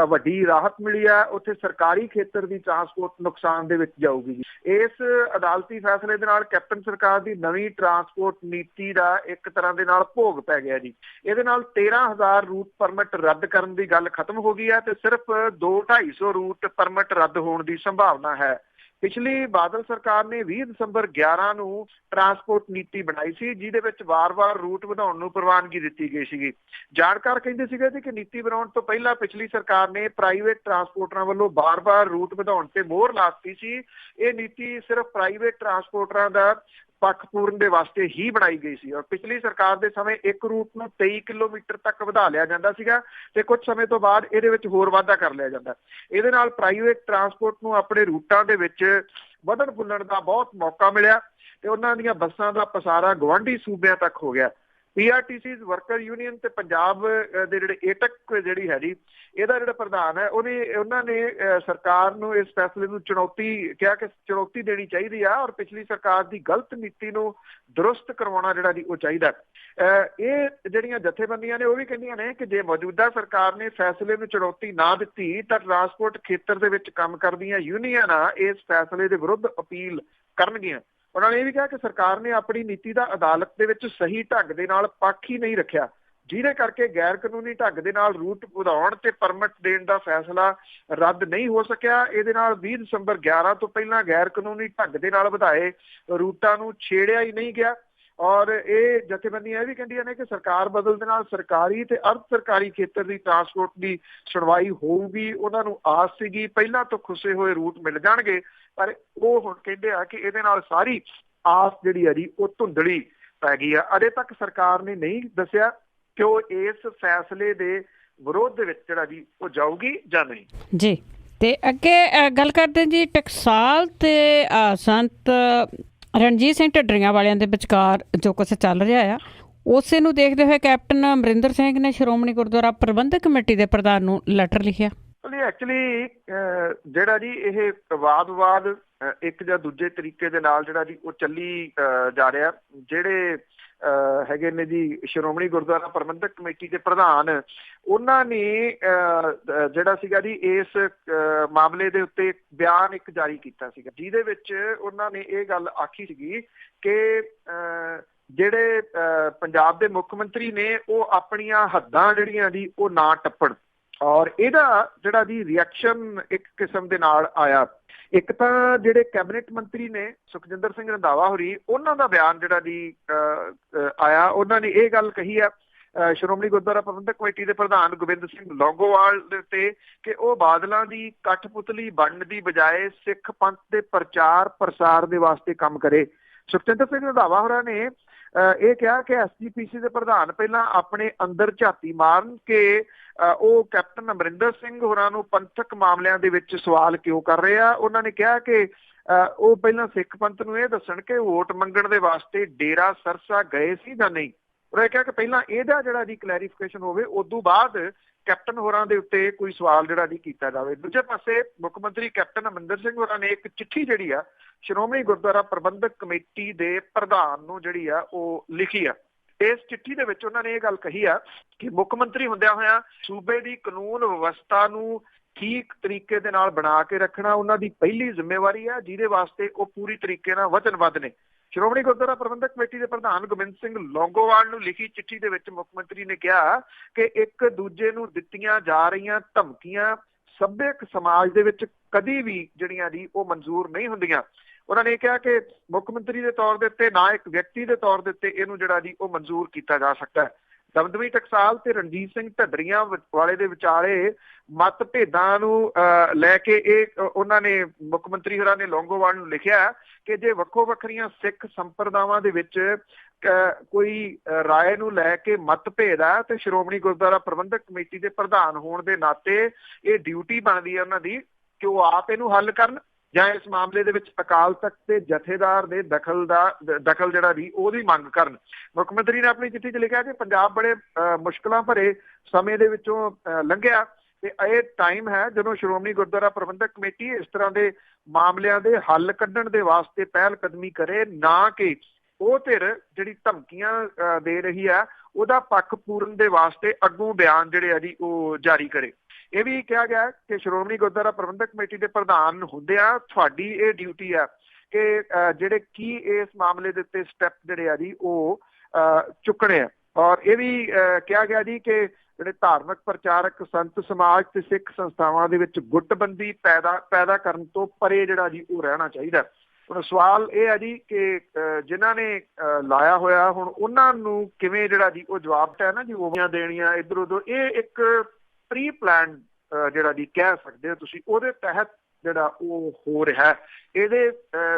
ਵੱਡੀ ਰਾਹਤ ਮਿਲੀ ਹੈ, ਉੱਥੇ ਸਰਕਾਰੀ ਖੇਤਰ ਦੀ ਟਰਾਂਸਪੋਰਟ ਨੁਕਸਾਨ ਦੇ ਵਿੱਚ ਜਾਊਗੀ ਜੀ। ਇਸ ਅਦਾਲਤੀ ਫੈਸਲੇ ਦੇ ਨਾਲ ਕੈਪਟਨ ਸਰਕਾਰ ਦੀ ਨਵੀਂ ਟਰਾਂਸਪੋਰਟ ਨੀਤੀ ਦਾ ਇੱਕ ਤਰ੍ਹਾਂ ਦੇ ਨਾਲ ਭੋਗ ਪੈ ਗਿਆ ਜੀ। ਇਹਦੇ ਨਾਲ 13,000 ਰੂਟ ਪਰਮਿਟ ਰੱਦ ਕਰਨ ਦੀ ਗੱਲ ਖਤਮ ਹੋ ਗਈ ਹੈ ਤੇ ਸਿਰਫ 200-250 ਰੂਟ ਪਰਮਿਟ ਰੱਦ ਹੋਣ ਦੀ ਸੰਭਾਵਨਾ ਹੈ। ਪਿਛਲੀ ਬਾਦਲ ਸਰਕਾਰ ਨੇ 20 ਦਸੰਬਰ 11 ਨੂੰ ਟਰਾਂਸਪੋਰਟ ਨੀਤੀ ਬਣਾਈ ਸੀ, ਜਿਹਦੇ ਵਿੱਚ ਵਾਰ-ਵਾਰ ਰੂਟ ਵਧਾਉਣ ਨੂੰ ਪ੍ਰਵਾਨਗੀ ਦਿੱਤੀ ਗਈ ਸੀਗੀ। ਜਾਣਕਾਰ ਕਹਿੰਦੇ ਸੀਗੇ ਜੀ ਕਿ ਨੀਤੀ ਬਣਾਉਣ ਤੋਂ ਪਹਿਲਾਂ ਪਿਛਲੀ ਸਰਕਾਰ ਨੇ ਪ੍ਰਾਈਵੇਟ ਟਰਾਂਸਪੋਰਟਰਾਂ ਵੱਲੋਂ ਵਾਰ-ਵਾਰ ਰੂਟ ਵਧਾਉਣ ਤੇ ਮੋਹਰ ਲਾਤੀ ਸੀ। ਇਹ ਨੀਤੀ ਸਿਰਫ ਪ੍ਰਾਈਵੇਟ ਟਰਾਂਸਪੋਰਟਰਾਂ ਦਾ ਪੱਖ ਪੂਰਨ ਦੇ ਵਾਸਤੇ ਹੀ ਬਣਾਈ ਗਈ ਸੀ, ਔਰ ਪਿਛਲੀ ਸਰਕਾਰ ਦੇ ਸਮੇਂ ਇੱਕ ਰੂਟ ਨੂੰ 23 ਕਿਲੋਮੀਟਰ ਤੱਕ ਵਧਾ ਲਿਆ ਜਾਂਦਾ ਸੀਗਾ ਤੇ ਕੁਝ ਸਮੇਂ ਤੋਂ ਬਾਅਦ ਇਹਦੇ ਵਿੱਚ ਹੋਰ ਵਾਧਾ ਕਰ ਲਿਆ ਜਾਂਦਾ। ਇਹਦੇ ਨਾਲ ਪ੍ਰਾਈਵੇਟ ਟਰਾਂਸਪੋਰਟ ਨੂੰ ਆਪਣੇ ਰੂਟਾਂ ਦੇ ਵਿੱਚ ਵਧਣ ਫੁੱਲਣ ਦਾ ਬਹੁਤ ਮੌਕਾ ਮਿਲਿਆ ਤੇ ਉਹਨਾਂ ਦੀਆਂ ਬੱਸਾਂ ਦਾ ਪਸਾਰਾ ਗੁਆਂਢੀ ਸੂਬਿਆਂ ਤੱਕ ਹੋ ਗਿਆ। PRTC ਵਰਕਰ ਯੂਨੀਅਨ ਤੇ ਪੰਜਾਬ ਦੇ ਜਿਹੜੇ ਏਟਕ ਜਿਹੜੀ ਹੈ ਜੀ, ਇਹਦਾ ਜਿਹੜਾ ਪ੍ਰਧਾਨ ਹੈ ਉਹਨਾਂ ਨੇ ਸਰਕਾਰ ਨੂੰ ਇਸ ਫੈਸਲੇ ਨੂੰ ਕਿਹਾ ਕਿ ਚੁਣੌਤੀ ਦੇਣੀ ਚਾਹੀਦੀ ਆ ਔਰ ਪਿਛਲੀ ਸਰਕਾਰ ਦੀ ਗਲਤ ਨੀਤੀ ਨੂੰ ਦਰੁਸਤ ਕਰਵਾਉਣਾ ਜਿਹੜਾ ਜੀ ਉਹ ਚਾਹੀਦਾ। ਇਹ ਜਿਹੜੀਆਂ ਜਥੇਬੰਦੀਆਂ ਨੇ ਉਹ ਵੀ ਕਹਿੰਦੀਆਂ ਨੇ ਕਿ ਜੇ ਮੌਜੂਦਾ ਸਰਕਾਰ ਨੇ ਫੈਸਲੇ ਨੂੰ ਚੁਣੌਤੀ ਨਾ ਦਿੱਤੀ ਤਾਂ ਟਰਾਂਸਪੋਰਟ ਖੇਤਰ ਦੇ ਵਿੱਚ ਕੰਮ ਕਰਦੀਆਂ ਯੂਨੀਅਨਾਂ ਇਸ ਫੈਸਲੇ ਦੇ ਵਿਰੁੱਧ ਅਪੀਲ ਕਰਨਗੀਆਂ। ਉਹਨਾਂ ਨੇ ਇਹ ਵੀ ਕਿਹਾ ਕਿ ਸਰਕਾਰ ਨੇ ਆਪਣੀ ਨੀਤੀ ਦਾ ਅਦਾਲਤ ਦੇ ਵਿੱਚ ਸਹੀ ਢੰਗ ਦੇ ਨਾਲ ਪੱਖ ਹੀ ਨਹੀਂ ਰੱਖਿਆ, ਜਿਹਦੇ ਕਰਕੇ ਗੈਰ ਕਾਨੂੰਨੀ ਢੰਗ ਦੇ ਨਾਲ ਰੂਟ ਵਧਾਉਣ ਤੇ ਪਰਮਿਟ ਦੇਣ ਦਾ ਫੈਸਲਾ ਰੱਦ ਨਹੀਂ ਹੋ ਸਕਿਆ। ਇਹਦੇ ਨਾਲ 20 ਦਸੰਬਰ 11 ਤੋਂ ਪਹਿਲਾਂ ਗੈਰ ਕਾਨੂੰਨੀ ਢੰਗ ਦੇ ਨਾਲ ਵਧਾਏ ਰੂਟਾਂ ਨੂੰ ਛੇੜਿਆ ਹੀ ਨਹੀਂ ਗਿਆ। ਔਰ ਇਹ ਜਥੇਬੰਦੀਆਂ ਇਹ ਵੀ ਕਹਿੰਦੀਆਂ ਨੇ ਕਿ ਸਰਕਾਰ ਬਦਲ ਦੇ ਨਾਲ ਸਰਕਾਰੀ ਤੇ ਅਰਧ ਸਰਕਾਰੀ ਖੇਤਰ ਦੀ ਟਰਾਂਸਪੋਰਟ ਦੀ ਸੁਣਵਾਈ ਹੋਊਗੀ। ਉਹਨਾਂ ਨੂੰ ਆਸ ਸੀਗੀ ਪਹਿਲਾਂ ਤੋਂ ਖੁੱਸੇ ਹੋਏ ਰੂਟ ਮਿਲ ਜਾਣਗੇ, ਪਰ ਉਹ ਹੁਣ ਕਹਿੰਦੇ ਆ ਕਿ ਇਹਦੇ ਨਾਲ ਸਾਰੀ ਆਸ ਜਿਹੜੀ ਹੈ ਜੀ ਉਹ ਧੁੰਦਲੀ ਪੈ ਗਈ ਆ। ਅਜੇ ਤੱਕ ਸਰਕਾਰ ਨੇ ਨਹੀਂ ਦੱਸਿਆ ਕਿ ਉਹ ਇਸ ਫੈਸਲੇ ਦੇ ਵਿਰੋਧ ਦੇ ਵਿੱਚ ਜਿਹੜਾ ਜੀ ਉਹ ਜਾਊਗੀ ਜਾਂ ਨਹੀਂ ਜੀ। ਤੇ ਅੱਗੇ ਗੱਲ ਕਰਦੇ ਜੀ ਟਕਸਾਲ ਤੇ ਸੰਤ ਰਣਜੀਤ ਸਿੰਘ ਢੱਡਰੀਆਂ ਵਾਲਿਆਂ ਦੇ ਵਿਚਕਾਰ ਜੋ ਕੁਛ ਚੱਲ ਰਿਹਾ ਆ, ਉਸੇ ਨੂੰ ਦੇਖਦੇ ਹੋਏ ਕੈਪਟਨ ਅਮਰਿੰਦਰ ਸਿੰਘ ਨੇ ਸ਼੍ਰੋਮਣੀ ਗੁਰਦੁਆਰਾ ਪ੍ਰਬੰਧਕ ਕਮੇਟੀ ਦੇ ਪ੍ਰਧਾਨ ਨੂੰ ਲੈਟਰ ਲਿਖਿਆ। ਐਕਚੁਅਲੀ ਜਿਹੜਾ ਜੀ ਇਹ ਵਾਦ ਇੱਕ ਜਾਂ ਦੂਜੇ ਤਰੀਕੇ ਦੇ ਨਾਲ ਜਿਹੜਾ ਜੀ ਉਹ ਚੱਲੀ ਜਾ ਰਿਹਾ। ਜਿਹੜੇ ਹੈਗੇ ਨੇ ਜੀ ਸ਼੍ਰੋਮਣੀ ਗੁਰਦੁਆਰਾ ਪ੍ਰਬੰਧਕ ਕਮੇਟੀ ਦੇ ਪ੍ਰਧਾਨ, ਉਹਨਾਂ ਨੇ ਜਿਹੜਾ ਸੀਗਾ ਜੀ ਇਸ ਮਾਮਲੇ ਦੇ ਉੱਤੇ ਬਿਆਨ ਇੱਕ ਜਾਰੀ ਕੀਤਾ ਸੀਗਾ, ਜਿਹਦੇ ਵਿੱਚ ਉਹਨਾਂ ਨੇ ਇਹ ਗੱਲ ਆਖੀ ਸੀਗੀ ਕਿ ਜਿਹੜੇ ਪੰਜਾਬ ਦੇ ਮੁੱਖ ਮੰਤਰੀ ਨੇ ਉਹ ਆਪਣੀਆਂ ਹੱਦਾਂ ਜਿਹੜੀਆਂ ਜੀ ਉਹ ਨਾ ਟੱਪਣ। ਔਰ ਇਹਦਾ ਜਿਹੜਾ ਜੀ ਰਿਐਕਸ਼ਨ ਇੱਕ ਕਿਸਮ ਦੇ ਨਾਲ ਆਇਆ। ਇੱਕ ਤਾਂ ਜਿਹੜੇ ਕੈਬਨਿਟ ਮੰਤਰੀ ਨੇ ਸੁਖਜਿੰਦਰ ਸਿੰਘ ਰੰਧਾਵਾ ਹੋਰੀ, ਉਹਨਾਂ ਦਾ ਬਿਆਨ ਜਿਹੜਾ ਜੀ ਆਇਆ। ਉਹਨਾਂ ਨੇ ਇਹ ਗੱਲ ਕਹੀ ਆ ਸ਼੍ਰੋਮਣੀ ਗੁਰਦੁਆਰਾ ਪ੍ਰਬੰਧਕ ਕਮੇਟੀ ਦੇ ਪ੍ਰਧਾਨ ਗੋਬਿੰਦ ਸਿੰਘ ਲੌਂਗੋਵਾਲ ਦੇ ਉੱਤੇ ਕਿ ਉਹ ਬਾਦਲਾਂ ਦੀ ਕਠਪੁਤਲੀ ਬਣਨ ਦੀ ਬਜਾਏ ਸਿੱਖ ਪੰਥ ਦੇ ਪ੍ਰਚਾਰ ਪ੍ਰਸਾਰ ਦੇ ਵਾਸਤੇ ਕੰਮ ਕਰੇ। ਸੁਖਜਿੰਦਰ ਸਿੰਘ ਰੰਧਾਵਾ ਹੋਰਾਂ ਨੇ ਇਹ ਕਿਹਾ ਕਿ ਐਸਜੀਪੀਸੀ ਦੇ ਪ੍ਰਧਾਨ ਪਹਿਲਾਂ ਆਪਣੇ ਅੰਦਰ ਝਾਤੀ ਮਾਰਨ ਕਿ ਉਹ ਕੈਪਟਨ ਅਮਰਿੰਦਰ ਸਿੰਘ ਹੋਰਾਂ ਨੂੰ ਪੰਥਕ ਮਾਮਲਿਆਂ ਦੇ ਵਿੱਚ ਸਵਾਲ ਕਿਉਂ ਕਰ ਰਹੇ ਆ। ਉਹਨਾਂ ਨੇ ਕਿਹਾ ਕਿ ਉਹ ਪਹਿਲਾਂ ਸਿੱਖ ਪੰਥ ਨੂੰ ਇਹ ਦੱਸਣ ਕਿ ਵੋਟ ਮੰਗਣ ਦੇ ਵਾਸਤੇ ਡੇਰਾ ਸਰਸਾ ਗਏ ਸੀ ਜਾਂ ਨਹੀਂ। ਉਹਨਾਂ ਨੇ ਕਿਹਾ ਕਿ ਪਹਿਲਾਂ ਇਹਦਾ ਜਿਹੜਾ ਜੀ ਕਲੈਰੀਫਿਕੇਸ਼ਨ ਹੋਵੇ, ਉਦੋਂ ਬਾਅਦ ਕੈਪਟਨ ਹੋਰਾਂ ਦੇ ਉੱਤੇ ਕੋਈ ਸਵਾਲ ਜਿਹੜਾ ਜੀ ਕੀਤਾ ਜਾਵੇ। ਦੂਜੇ ਪਾਸੇ ਮੁੱਖ ਮੰਤਰੀ ਕੈਪਟਨ ਅਮਰਿੰਦਰ ਸਿੰਘ ਹੋਰਾਂ ਨੇ ਇੱਕ ਚਿੱਠੀ ਜਿਹੜੀ ਆ ਸ਼੍ਰੋਮਣੀ ਗੁਰਦੁਆਰਾ ਪ੍ਰਬੰਧਕ ਕਮੇਟੀ ਦੇ ਪ੍ਰਧਾਨ ਨੂੰ ਜਿਹੜੀ ਆ ਉਹ ਲਿਖੀ ਆ। ਇਸ ਚਿੱਠੀ ਦੇ ਵਿੱਚ ਉਹਨਾਂ ਨੇ ਇਹ ਗੱਲ ਕਹੀ ਆ ਕਿ ਮੁੱਖ ਮੰਤਰੀ ਹੁੰਦਿਆਂ ਹੋਇਆਂ ਸੂਬੇ ਦੀ ਕਾਨੂੰਨ ਵਿਵਸਥਾ ਨੂੰ ਠੀਕ ਤਰੀਕੇ ਦੇ ਨਾਲ ਬਣਾ ਕੇ ਰੱਖਣਾ ਉਹਨਾਂ ਦੀ ਪਹਿਲੀ ਜ਼ਿੰਮੇਵਾਰੀ ਹੈ, ਜਿਹਦੇ ਵਾਸਤੇ ਉਹ ਪੂਰੀ ਤਰੀਕੇ ਨਾਲ ਵਚਨਬੱਧ ਨੇ। ਸ਼੍ਰੋਮਣੀ ਗੁਰਦੁਆਰਾ ਪ੍ਰਬੰਧਕ ਕਮੇਟੀ ਦੇ ਪ੍ਰਧਾਨ ਗੋਬਿੰਦ ਸਿੰਘ ਲੌਂਗੋਵਾਲ ਨੂੰ ਲਿਖੀ ਚਿੱਠੀ ਦੇ ਵਿੱਚ ਮੁੱਖ ਮੰਤਰੀ ਨੇ ਕਿਹਾ ਕਿ ਇੱਕ ਦੂਜੇ ਨੂੰ ਦਿੱਤੀਆਂ ਜਾ ਰਹੀਆਂ ਧਮਕੀਆਂ ਸੱਭਿਅਕ ਸਮਾਜ ਦੇ ਵਿੱਚ ਕਦੀ ਵੀ ਜਿਹੜੀਆਂ ਜੀ ਉਹ ਮਨਜ਼ੂਰ ਨਹੀਂ ਹੁੰਦੀਆਂ। ਉਹਨਾਂ ਨੇ ਕਿਹਾ ਕਿ ਮੁੱਖ ਮੰਤਰੀ ਦੇ ਤੌਰ ਦੇ ਉੱਤੇ ਨਾ ਇੱਕ ਵਿਅਕਤੀ ਦੇ ਤੌਰ ਦੇ ਉੱਤੇ ਇਹਨੂੰ ਜਿਹੜਾ ਜੀ ਉਹ ਮਨਜ਼ੂਰ ਕੀਤਾ ਜਾ ਸਕਦਾ ਹੈ। ਦਮਦਮੀ ਟਕਸਾਲ ਤੇ ਰਣਜੀਤ ਸਿੰਘ ਢੱਡਰੀਆਂ ਵਾਲੇ ਦੇ ਵਿਚਾਲੇ ਮਤਭੇਦਾਂ ਨੂੰ ਲੈ ਕੇ ਇਹ ਉਹਨਾਂ ਨੇ ਮੁੱਖ ਮੰਤਰੀ ਹੋਰਾਂ ਨੇ ਲੌਂਗੋਵਾਲ ਨੂੰ ਲਿਖਿਆ ਕਿ ਜੇ ਵੱਖੋ ਵੱਖਰੀਆਂ ਸਿੱਖ ਸੰਪਰਦਾਵਾਂ ਦੇ ਵਿੱਚ ਕੋਈ ਰਾਏ ਨੂੰ ਲੈ ਕੇ ਮਤਭੇਦ ਆ ਤੇ ਸ਼੍ਰੋਮਣੀ ਗੁਰਦੁਆਰਾ ਪ੍ਰਬੰਧਕ ਕਮੇਟੀ ਦੇ ਪ੍ਰਧਾਨ ਹੋਣ ਦੇ ਨਾਤੇ ਇਹ ਡਿਊਟੀ ਬਣਦੀ ਹੈ ਉਹਨਾਂ ਦੀ ਕਿ ਉਹ ਆਪ ਇਹਨੂੰ ਹੱਲ ਕਰਨ ਜਾਂ ਇਸ ਮਾਮਲੇ ਦੇ ਵਿੱਚ ਅਕਾਲ ਤਖਤ ਤੇ ਜਥੇਦਾਰ ਦੇ ਦਖਲ ਜਿਹੜਾ ਵੀ ਉਹਦੀ ਮੰਗ ਕਰਨ। ਮੁੱਖ ਮੰਤਰੀ ਨੇ ਆਪਣੀ ਚਿੱਠੀ 'ਚ ਲਿਖਿਆ ਕਿ ਪੰਜਾਬ ਬੜੇ ਮੁਸ਼ਕਲਾਂ ਭਰੇ ਸਮੇਂ ਦੇ ਵਿੱਚੋਂ ਲੰਘਿਆ ਤੇ ਇਹ ਟਾਈਮ ਹੈ ਜਦੋਂ ਸ਼੍ਰੋਮਣੀ ਗੁਰਦੁਆਰਾ ਪ੍ਰਬੰਧਕ ਕਮੇਟੀ ਇਸ ਤਰ੍ਹਾਂ ਦੇ ਮਾਮਲਿਆਂ ਦੇ ਹੱਲ ਕੱਢਣ ਦੇ ਵਾਸਤੇ ਪਹਿਲ ਕਦਮੀ ਕਰੇ, ਨਾ ਕਿ ਉਹ ਧਿਰ ਜਿਹੜੀ ਧਮਕੀਆਂ ਦੇ ਰਹੀ ਹੈ ਉਹਦਾ ਪੱਖ ਪੂਰਨ ਦੇ ਵਾਸਤੇ ਅੱਗੋਂ ਬਿਆਨ ਜਿਹੜੇ ਆ ਜੀ ਉਹ ਜਾਰੀ ਕਰੇ। ਇਹ ਵੀ ਕਿਹਾ ਗਿਆ ਕਿ ਸ਼੍ਰੋਮਣੀ ਗੁਰਦੁਆਰਾ ਪ੍ਰਬੰਧਕ ਕਮੇਟੀ ਦੇ ਪ੍ਰਧਾਨ ਹੁੰਦਿਆਂ ਤੁਹਾਡੀ ਇਹ ਡਿਊਟੀ ਆ ਕਿ ਜਿਹੜੇ ਕੀ ਇਸ ਮਾਮਲੇ ਦੇ ਉੱਤੇ ਸਟੈਪ ਜਿਹੜੇ ਆ ਜੀ ਉਹ ਚੁੱਕਣੇ ਆ। ਔਰ ਇਹ ਵੀ ਕਿਹਾ ਗਿਆ ਜੀ ਕਿ ਜਿਹੜੇ ਧਾਰਮਿਕ ਪ੍ਰਚਾਰਕ ਸੰਤ ਸਮਾਜ ਤੇ ਸਿੱਖ ਸੰਸਥਾਵਾਂ ਦੇ ਵਿੱਚ ਗੁੱਟਬੰਦੀ ਪੈਦਾ ਕਰਨ ਤੋਂ ਪਰੇ ਜਿਹੜਾ ਜੀ ਉਹ ਰਹਿਣਾ ਚਾਹੀਦਾ। ਹੁਣ ਸਵਾਲ ਇਹ ਹੈ ਜੀ ਕਿ ਜਿਨ੍ਹਾਂ ਨੇ ਲਾਇਆ ਹੋਇਆ ਹੁਣ ਉਹਨਾਂ ਨੂੰ ਕਿਵੇਂ ਜਿਹੜਾ ਜੀ ਉਹ ਜਵਾਬ ਹੈ ਨਾ ਜੀ ਉਹ ਦੇਣੀਆਂ ਇੱਧਰ ਉੱਧਰ, ਇਹ ਇੱਕ ਪ੍ਰੀ ਪਲਾਨ ਜਿਹੜਾ ਜੀ ਕਹਿ ਸਕਦੇ ਹੋ ਤੁਸੀਂ, ਉਹਦੇ ਤਹਿਤ ਜਿਹੜਾ ਉਹ ਹੋ ਰਿਹਾ। ਇਹਦੇ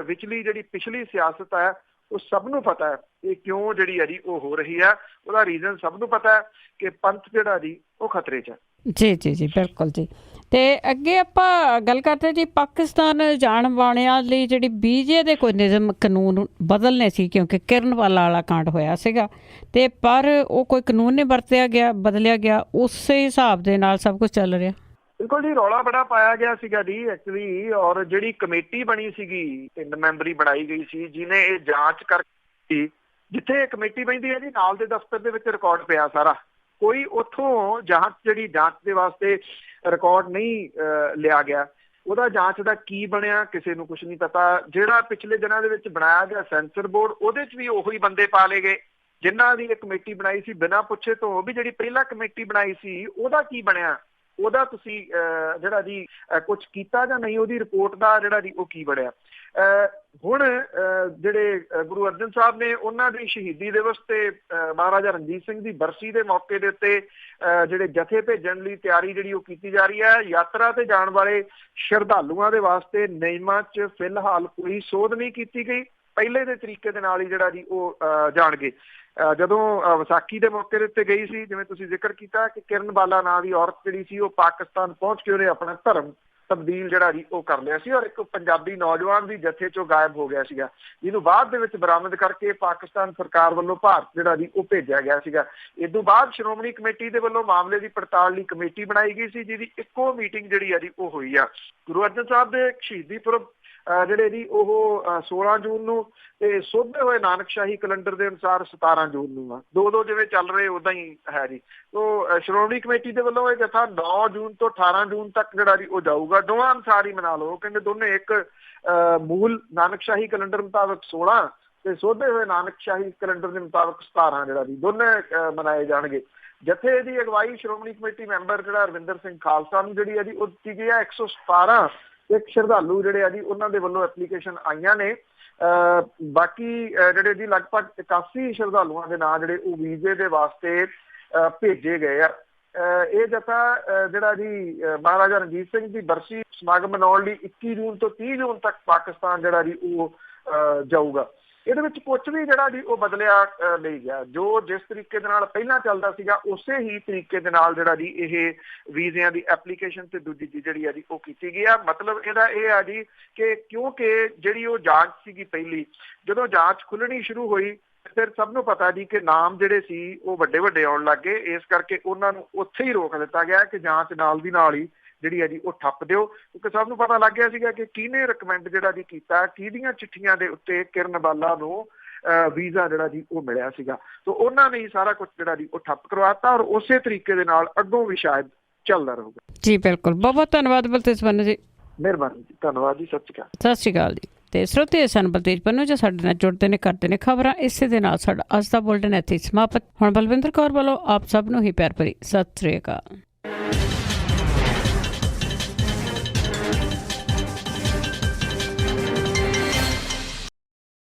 ਵਿਚਲੀ ਜਿਹੜੀ ਪਿਛਲੀ ਸਿਆਸਤ ਹੈ ਉਹ ਸਭ ਨੂੰ ਪਤਾ ਹੈ ਇਹ ਕਿਉਂ ਜਿਹੜੀ ਹੈ ਜੀ ਉਹ ਹੋ ਰਹੀ ਹੈ। ਉਹਦਾ ਰੀਜ਼ਨ ਸਭ ਨੂੰ ਪਤਾ ਹੈ ਕਿ ਪੰਥ ਜਿਹੜਾ ਜੀ ਉਹ ਖਤਰੇ 'ਚ ਹੈ। ਜੀ ਜੀ ਜੀ ਬਿਲਕੁਲ ਜੀ। ਤੇ ਅੱਗੇ ਆਪਾਂ ਗੱਲ ਕਰਦੇ ਜੀ ਪਾਕਿਸਤਾਨ ਜਾਣ ਵਾਲਿਆਂ ਲਈ ਜਿਹੜੀ ਬੀਜੇ ਦੇ ਕੋਈ ਨਿਯਮ ਕਾਨੂੰਨ ਬਦਲਨੇ ਸੀ ਕਿਉਂਕਿ ਕਿਰਨਵਾਲਾ ਵਾਲਾ ਕਾਂਡ ਹੋਇਆ ਸੀਗਾ ਤੇ ਪਰ ਉਹ ਕੋਈ ਕਾਨੂੰਨ ਨਹੀਂ ਬਦਲਿਆ ਗਿਆ, ਉਸੇ ਹਿਸਾਬ ਦੇ ਨਾਲ ਸਭ ਕੁਝ ਚੱਲ ਰਿਹਾ। ਬਿਲਕੁਲ ਜੀ, ਰੌਲਾ ਬੜਾ ਪਾਇਆ ਗਿਆ ਸੀਗਾ ਜੀ ਐਕਚੁਅਲੀ। ਔਰ ਜਿਹੜੀ ਕਮੇਟੀ ਬਣੀ ਸੀਗੀ 3 ਮੈਂਬਰੀ ਬਣਾਈ ਗਈ ਸੀ ਜਿਹਨੇ ਇਹ ਜਾਂਚ ਕਰਕੇ, ਜਿੱਥੇ ਕਮੇਟੀ ਬੈਂਦੀ ਹੈ ਜੀ ਨਾਲ ਦੇ ਦਫ਼ਤਰ ਦੇ ਵਿੱਚ ਰਿਕਾਰਡ ਪਿਆ ਸਾਰਾ, ਕੋਈ ਉੱਥੋਂ ਜਾਂਚ ਦੇ ਵਾਸਤੇ ਰਿਕਾਰਡ ਨਹੀਂ ਲਿਆ ਗਿਆ। ਉਹਦਾ ਜਾਂਚ ਦਾ ਕੀ ਬਣਿਆ ਕਿਸੇ ਨੂੰ ਕੁਝ ਨਹੀਂ ਪਤਾ। ਜਿਹੜਾ ਪਿਛਲੇ ਦਿਨਾਂ ਦੇ ਵਿੱਚ ਬਣਾਇਆ ਗਿਆ ਸੈਂਸਰ ਬੋਰਡ, ਉਹਦੇ 'ਚ ਵੀ ਉਹੀ ਬੰਦੇ ਪਾ ਲਏ ਗਏ ਜਿਨ੍ਹਾਂ ਦੀ ਇਹ ਕਮੇਟੀ ਬਣਾਈ ਸੀ ਬਿਨਾਂ ਪੁੱਛੇ ਤੋਂ। ਵੀ ਜਿਹੜੀ ਪਹਿਲਾਂ ਕਮੇਟੀ ਬਣਾਈ ਸੀ ਉਹਦਾ ਕੀ ਬਣਿਆ, ਉਹਦਾ ਤੁਸੀਂ ਜਿਹੜਾ ਜੀ ਕੁਝ ਕੀਤਾ ਜਾਂ ਨਹੀਂ, ਉਹਦੀ ਰਿਪੋਰਟ ਦਾ ਜਿਹੜਾ ਜੀ ਉਹ ਕੀ ਬਣਿਆ। ਹੁਣ ਜਿਹੜੇ ਗੁਰੂ ਅਰਜਨ ਸਾਹਿਬ ਨੇ ਉਹਨਾਂ ਦੀ ਸ਼ਹੀਦੀ ਦਿਵਸ ਤੇ ਮਹਾਰਾਜਾ ਰਣਜੀਤ ਸਿੰਘ ਦੀ ਬਰਸੀ ਦੇ ਮੌਕੇ ਦੇ ਉੱਤੇ ਜਿਹੜੇ ਜਥੇ ਭੇਜਣ ਲਈ ਤਿਆਰੀ ਜਿਹੜੀ ਉਹ ਕੀਤੀ ਜਾ ਰਹੀ ਹੈ। ਯਾਤਰਾ ਤੇ ਜਾਣ ਵਾਲੇ ਸ਼ਰਧਾਲੂਆਂ ਦੇ ਵਾਸਤੇ ਨਿਯਮਾਂ 'ਚ ਫਿਲਹਾਲ ਕੋਈ ਸੋਧ ਨਹੀਂ ਕੀਤੀ ਗਈ, ਪਹਿਲੇ ਦੇ ਤਰੀਕੇ ਦੇ ਨਾਲ ਹੀ ਜਿਹੜਾ ਜੀ ਉਹ ਜਾਣਗੇ। ਜਦੋਂ ਵਿਸਾਖੀ ਦੇ ਮੌਕੇ ਦੇ ਉੱਤੇ ਗਈ ਸੀ, ਜਿਵੇਂ ਤੁਸੀਂ ਜ਼ਿਕਰ ਕੀਤਾ ਕਿ ਕਿਰਨਬਾਲਾ ਨਾਂ ਦੀ ਔਰਤ ਜਿਹੜੀ ਸੀ ਉਹ ਪਾਕਿਸਤਾਨ ਪਹੁੰਚ ਕੇ ਉਹਨੇ ਆਪਣਾ ਧਰਮ ਤਬਦੀਲ ਜਿਹੜਾ ਜੀ ਉਹ ਕਰ ਲਿਆ ਸੀ ਔਰ ਇੱਕ ਪੰਜਾਬੀ ਨੌਜਵਾਨ ਦੀ ਜਥੇ ਚੋਂ ਗਾਇਬ ਹੋ ਗਿਆ ਸੀਗਾ, ਜਿਹਨੂੰ ਬਾਅਦ ਦੇ ਵਿੱਚ ਬਰਾਮਦ ਕਰਕੇ ਪਾਕਿਸਤਾਨ ਸਰਕਾਰ ਵੱਲੋਂ ਭਾਰਤ ਜਿਹੜਾ ਜੀ ਉਹ ਭੇਜਿਆ ਗਿਆ ਸੀਗਾ। ਇਸ ਤੋਂ ਬਾਅਦ ਸ਼੍ਰੋਮਣੀ ਕਮੇਟੀ ਦੇ ਵੱਲੋਂ ਮਾਮਲੇ ਦੀ ਪੜਤਾਲ ਲਈ ਕਮੇਟੀ ਬਣਾਈ ਗਈ ਸੀ, ਜਿਹਦੀ ਇੱਕੋ ਮੀਟਿੰਗ ਜਿਹੜੀ ਆ ਜੀ ਉਹ ਹੋਈ ਆ। ਗੁਰੂ ਅਰਜਨ ਸਾਹਿਬ ਦੇ ਸ਼ਹੀਦੀ ਪੁਰਬ ਜਿਹੜੇ ਜੀ ਉਹ 16 ਜੂਨ ਨੂੰ ਤੇ ਸੋਧੇ ਹੋਏ ਨਾਨਕਸ਼ਾਹੀ ਕੈਲੰਡਰ ਦੇ ਅਨੁਸਾਰ 17 ਜੂਨ ਨੂੰ ਆ। ਦੋ ਜਿਵੇਂ ਚੱਲ ਰਹੇ ਉਦਾਂ ਹੀ ਹੈ ਜੀ। ਤੋ ਸ਼੍ਰੋਮਣੀ ਕਮੇਟੀ ਦੇ ਵੱਲੋਂ ਇਹ ਜਥਾ 9 ਜੂਨ ਤੋਂ 18 ਜੂਨ ਤੱਕ ਜਿਹੜਾ ਜੀ ਉਹ ਜਾਊਗਾ। ਦੋਵਾਂ ਅਨੁਸਾਰ ਹੀ ਮਨਾ ਲਓ, ਕਹਿੰਦੇ ਦੋਨੇ ਇੱਕ ਮੂਲ ਨਾਨਕਸ਼ਾਹੀ ਕੈਲੰਡਰ ਮੁਤਾਬਕ 16 ਤੇ ਸੋਧੇ ਹੋਏ ਨਾਨਕਸ਼ਾਹੀ ਕੈਲੰਡਰ ਦੇ ਮੁਤਾਬਕ 17 ਜਿਹੜਾ ਜੀ ਦੋਨੇ ਮਨਾਏ ਜਾਣਗੇ। ਜਥੇ ਦੀ ਅਗਵਾਈ ਸ਼੍ਰੋਮਣੀ ਕਮੇਟੀ ਮੈਂਬਰ ਜਿਹੜਾ ਰਵਿੰਦਰ ਸਿੰਘ ਖਾਲਸਾ ਨੂੰ ਜਿਹੜੀ ਹੈ ਜੀ ਉਹ ਦਿੱਤੀ ਗਈ ਹੈ। 117 ਇੱਕ ਸ਼ਰਧਾਲੂ ਜਿਹੜੇ ਆ ਜੀ ਉਹਨਾਂ ਦੇ ਵੱਲੋਂ ਐਪਲੀਕੇਸ਼ਨ ਆਈਆਂ ਨੇ। ਬਾਕੀ ਜਿਹੜੇ ਜੀ ਲਗਭਗ 81 ਸ਼ਰਧਾਲੂਆਂ ਦੇ ਨਾਂ ਜਿਹੜੇ ਉਹ ਵੀਜ਼ੇ ਦੇ ਵਾਸਤੇ ਭੇਜੇ ਗਏ ਆ। ਇਹ ਜਥਾ ਜਿਹੜਾ ਜੀ ਮਹਾਰਾਜਾ ਰਣਜੀਤ ਸਿੰਘ ਦੀ ਬਰਸੀ ਸਮਾਗਮ ਮਨਾਉਣ ਲਈ 21 ਜੂਨ ਤੋਂ 30 ਜੂਨ ਤੱਕ ਪਾਕਿਸਤਾਨ ਜਿਹੜਾ ਜੀ ਉਹ ਜਾਊਗਾ। ਇਹਦੇ ਵਿੱਚ ਕੁਝ ਵੀ ਜਿਹੜਾ ਜੀ ਉਹ ਬਦਲਿਆ ਨਹੀਂ ਗਿਆ। ਜੋ ਜਿਸ ਤਰੀਕੇ ਦੇ ਨਾਲ ਪਹਿਲਾਂ ਚੱਲਦਾ ਸੀਗਾ ਉਸੇ ਹੀ ਤਰੀਕੇ ਦੇ ਨਾਲ ਜਿਹੜਾ ਜੀ ਇਹ ਵੀਜ਼ਿਆਂ ਦੀ ਐਪਲੀਕੇਸ਼ਨ ਤੇ ਦੂਜੀ ਜਿਹੜੀ ਆ ਜੀ ਉਹ ਕੀਤੀ ਗਈ ਆ। ਮਤਲਬ ਇਹਦਾ ਇਹ ਆ ਜੀ ਕਿ ਕਿਉਂਕਿ ਜਿਹੜੀ ਉਹ ਜਾਂਚ ਸੀਗੀ ਪਹਿਲੀ, ਜਦੋਂ ਜਾਂਚ ਖੁੱਲਣੀ ਸ਼ੁਰੂ ਹੋਈ ਫਿਰ ਸਭ ਨੂੰ ਪਤਾ ਜੀ ਕਿ ਨਾਮ ਜਿਹੜੇ ਸੀ ਉਹ ਵੱਡੇ ਆਉਣ ਲੱਗ ਗਏ। ਇਸ ਕਰਕੇ ਉਹਨਾਂ ਨੂੰ ਉੱਥੇ ਹੀ ਰੋਕ ਦਿੱਤਾ ਗਿਆ ਕਿ ਜਾਂਚ ਨਾਲ ਦੀ ਨਾਲ ਹੀ ਜਿਹੜੀ ਆ ਜੀ ਉਹ ਠੱਪ ਦਿਓ, ਕਿਉਂਕਿ ਸਭ ਨੂੰ ਪਤਾ ਲੱਗ ਗਿਆ ਸੀਗਾ ਕਿ ਕਿਹਨੇ ਰਿਕਮੈਂਡ ਜਿਹੜਾ ਜੀ ਕੀਤਾ, ਕਿਹਦੀਆਂ ਚਿੱਠੀਆਂ ਦੇ ਉੱਤੇ ਕਿਰਨ ਬਾਲਾ ਨੂੰ ਵੀਜ਼ਾ ਜਿਹੜਾ ਜੀ ਉਹ ਮਿਲਿਆ ਸੀਗਾ। ਤਾਂ ਉਹਨਾਂ ਨੇ ਹੀ ਸਾਰਾ ਕੁਝ ਜਿਹੜਾ ਜੀ ਉਹ ਠੱਪ ਕਰਵਾਤਾ ਔਰ ਉਸੇ ਤਰੀਕੇ ਦੇ ਨਾਲ ਅੱਗੋਂ ਵੀ ਸ਼ਾਇਦ ਚੱਲਦਾ ਰਹੂਗਾ। ਜੀ ਬਿਲਕੁਲ, ਬਹੁਤ ਬਹੁਤ ਧੰਨਵਾਦ ਬਲਤੇਜ ਪੰਨੂ ਜੀ। ਮਿਹਰਬਾਨੀ ਜੀ, ਧੰਨਵਾਦ ਜੀ, ਸਤਿ ਸ਼੍ਰੀ ਅਕਾਲ। ਸਤਿ ਸ਼੍ਰੀ ਅਕਾਲ ਜੀ। ਤੇ ਸਰੋਤੇ ਸਨ ਬਲਤੇਜ ਪੰਨੂ ਜੋ ਸਾਡੇ ਨਾਲ ਜੁੜਦੇ ਨੇ, ਕਰਦੇ ਨੇ ਖਬਰਾਂ। ਇਸੇ ਦੇ ਨਾਲ ਸਾਡਾ ਅੱਜ ਦਾ ਬੁਲੇਟਿਨ ਇੱਥੇ ਸਮਾਪਤ। ਹੁਣ ਬਲਵਿੰਦਰ ਕੌਰ ਵੱਲੋਂ ਆਪ ਸਭ ਨੂੰ ਹੀ ਪਿਆਰ ਭਰੀ ਸਤਿ ਸ਼੍ਰੀ ਅਕਾਲ।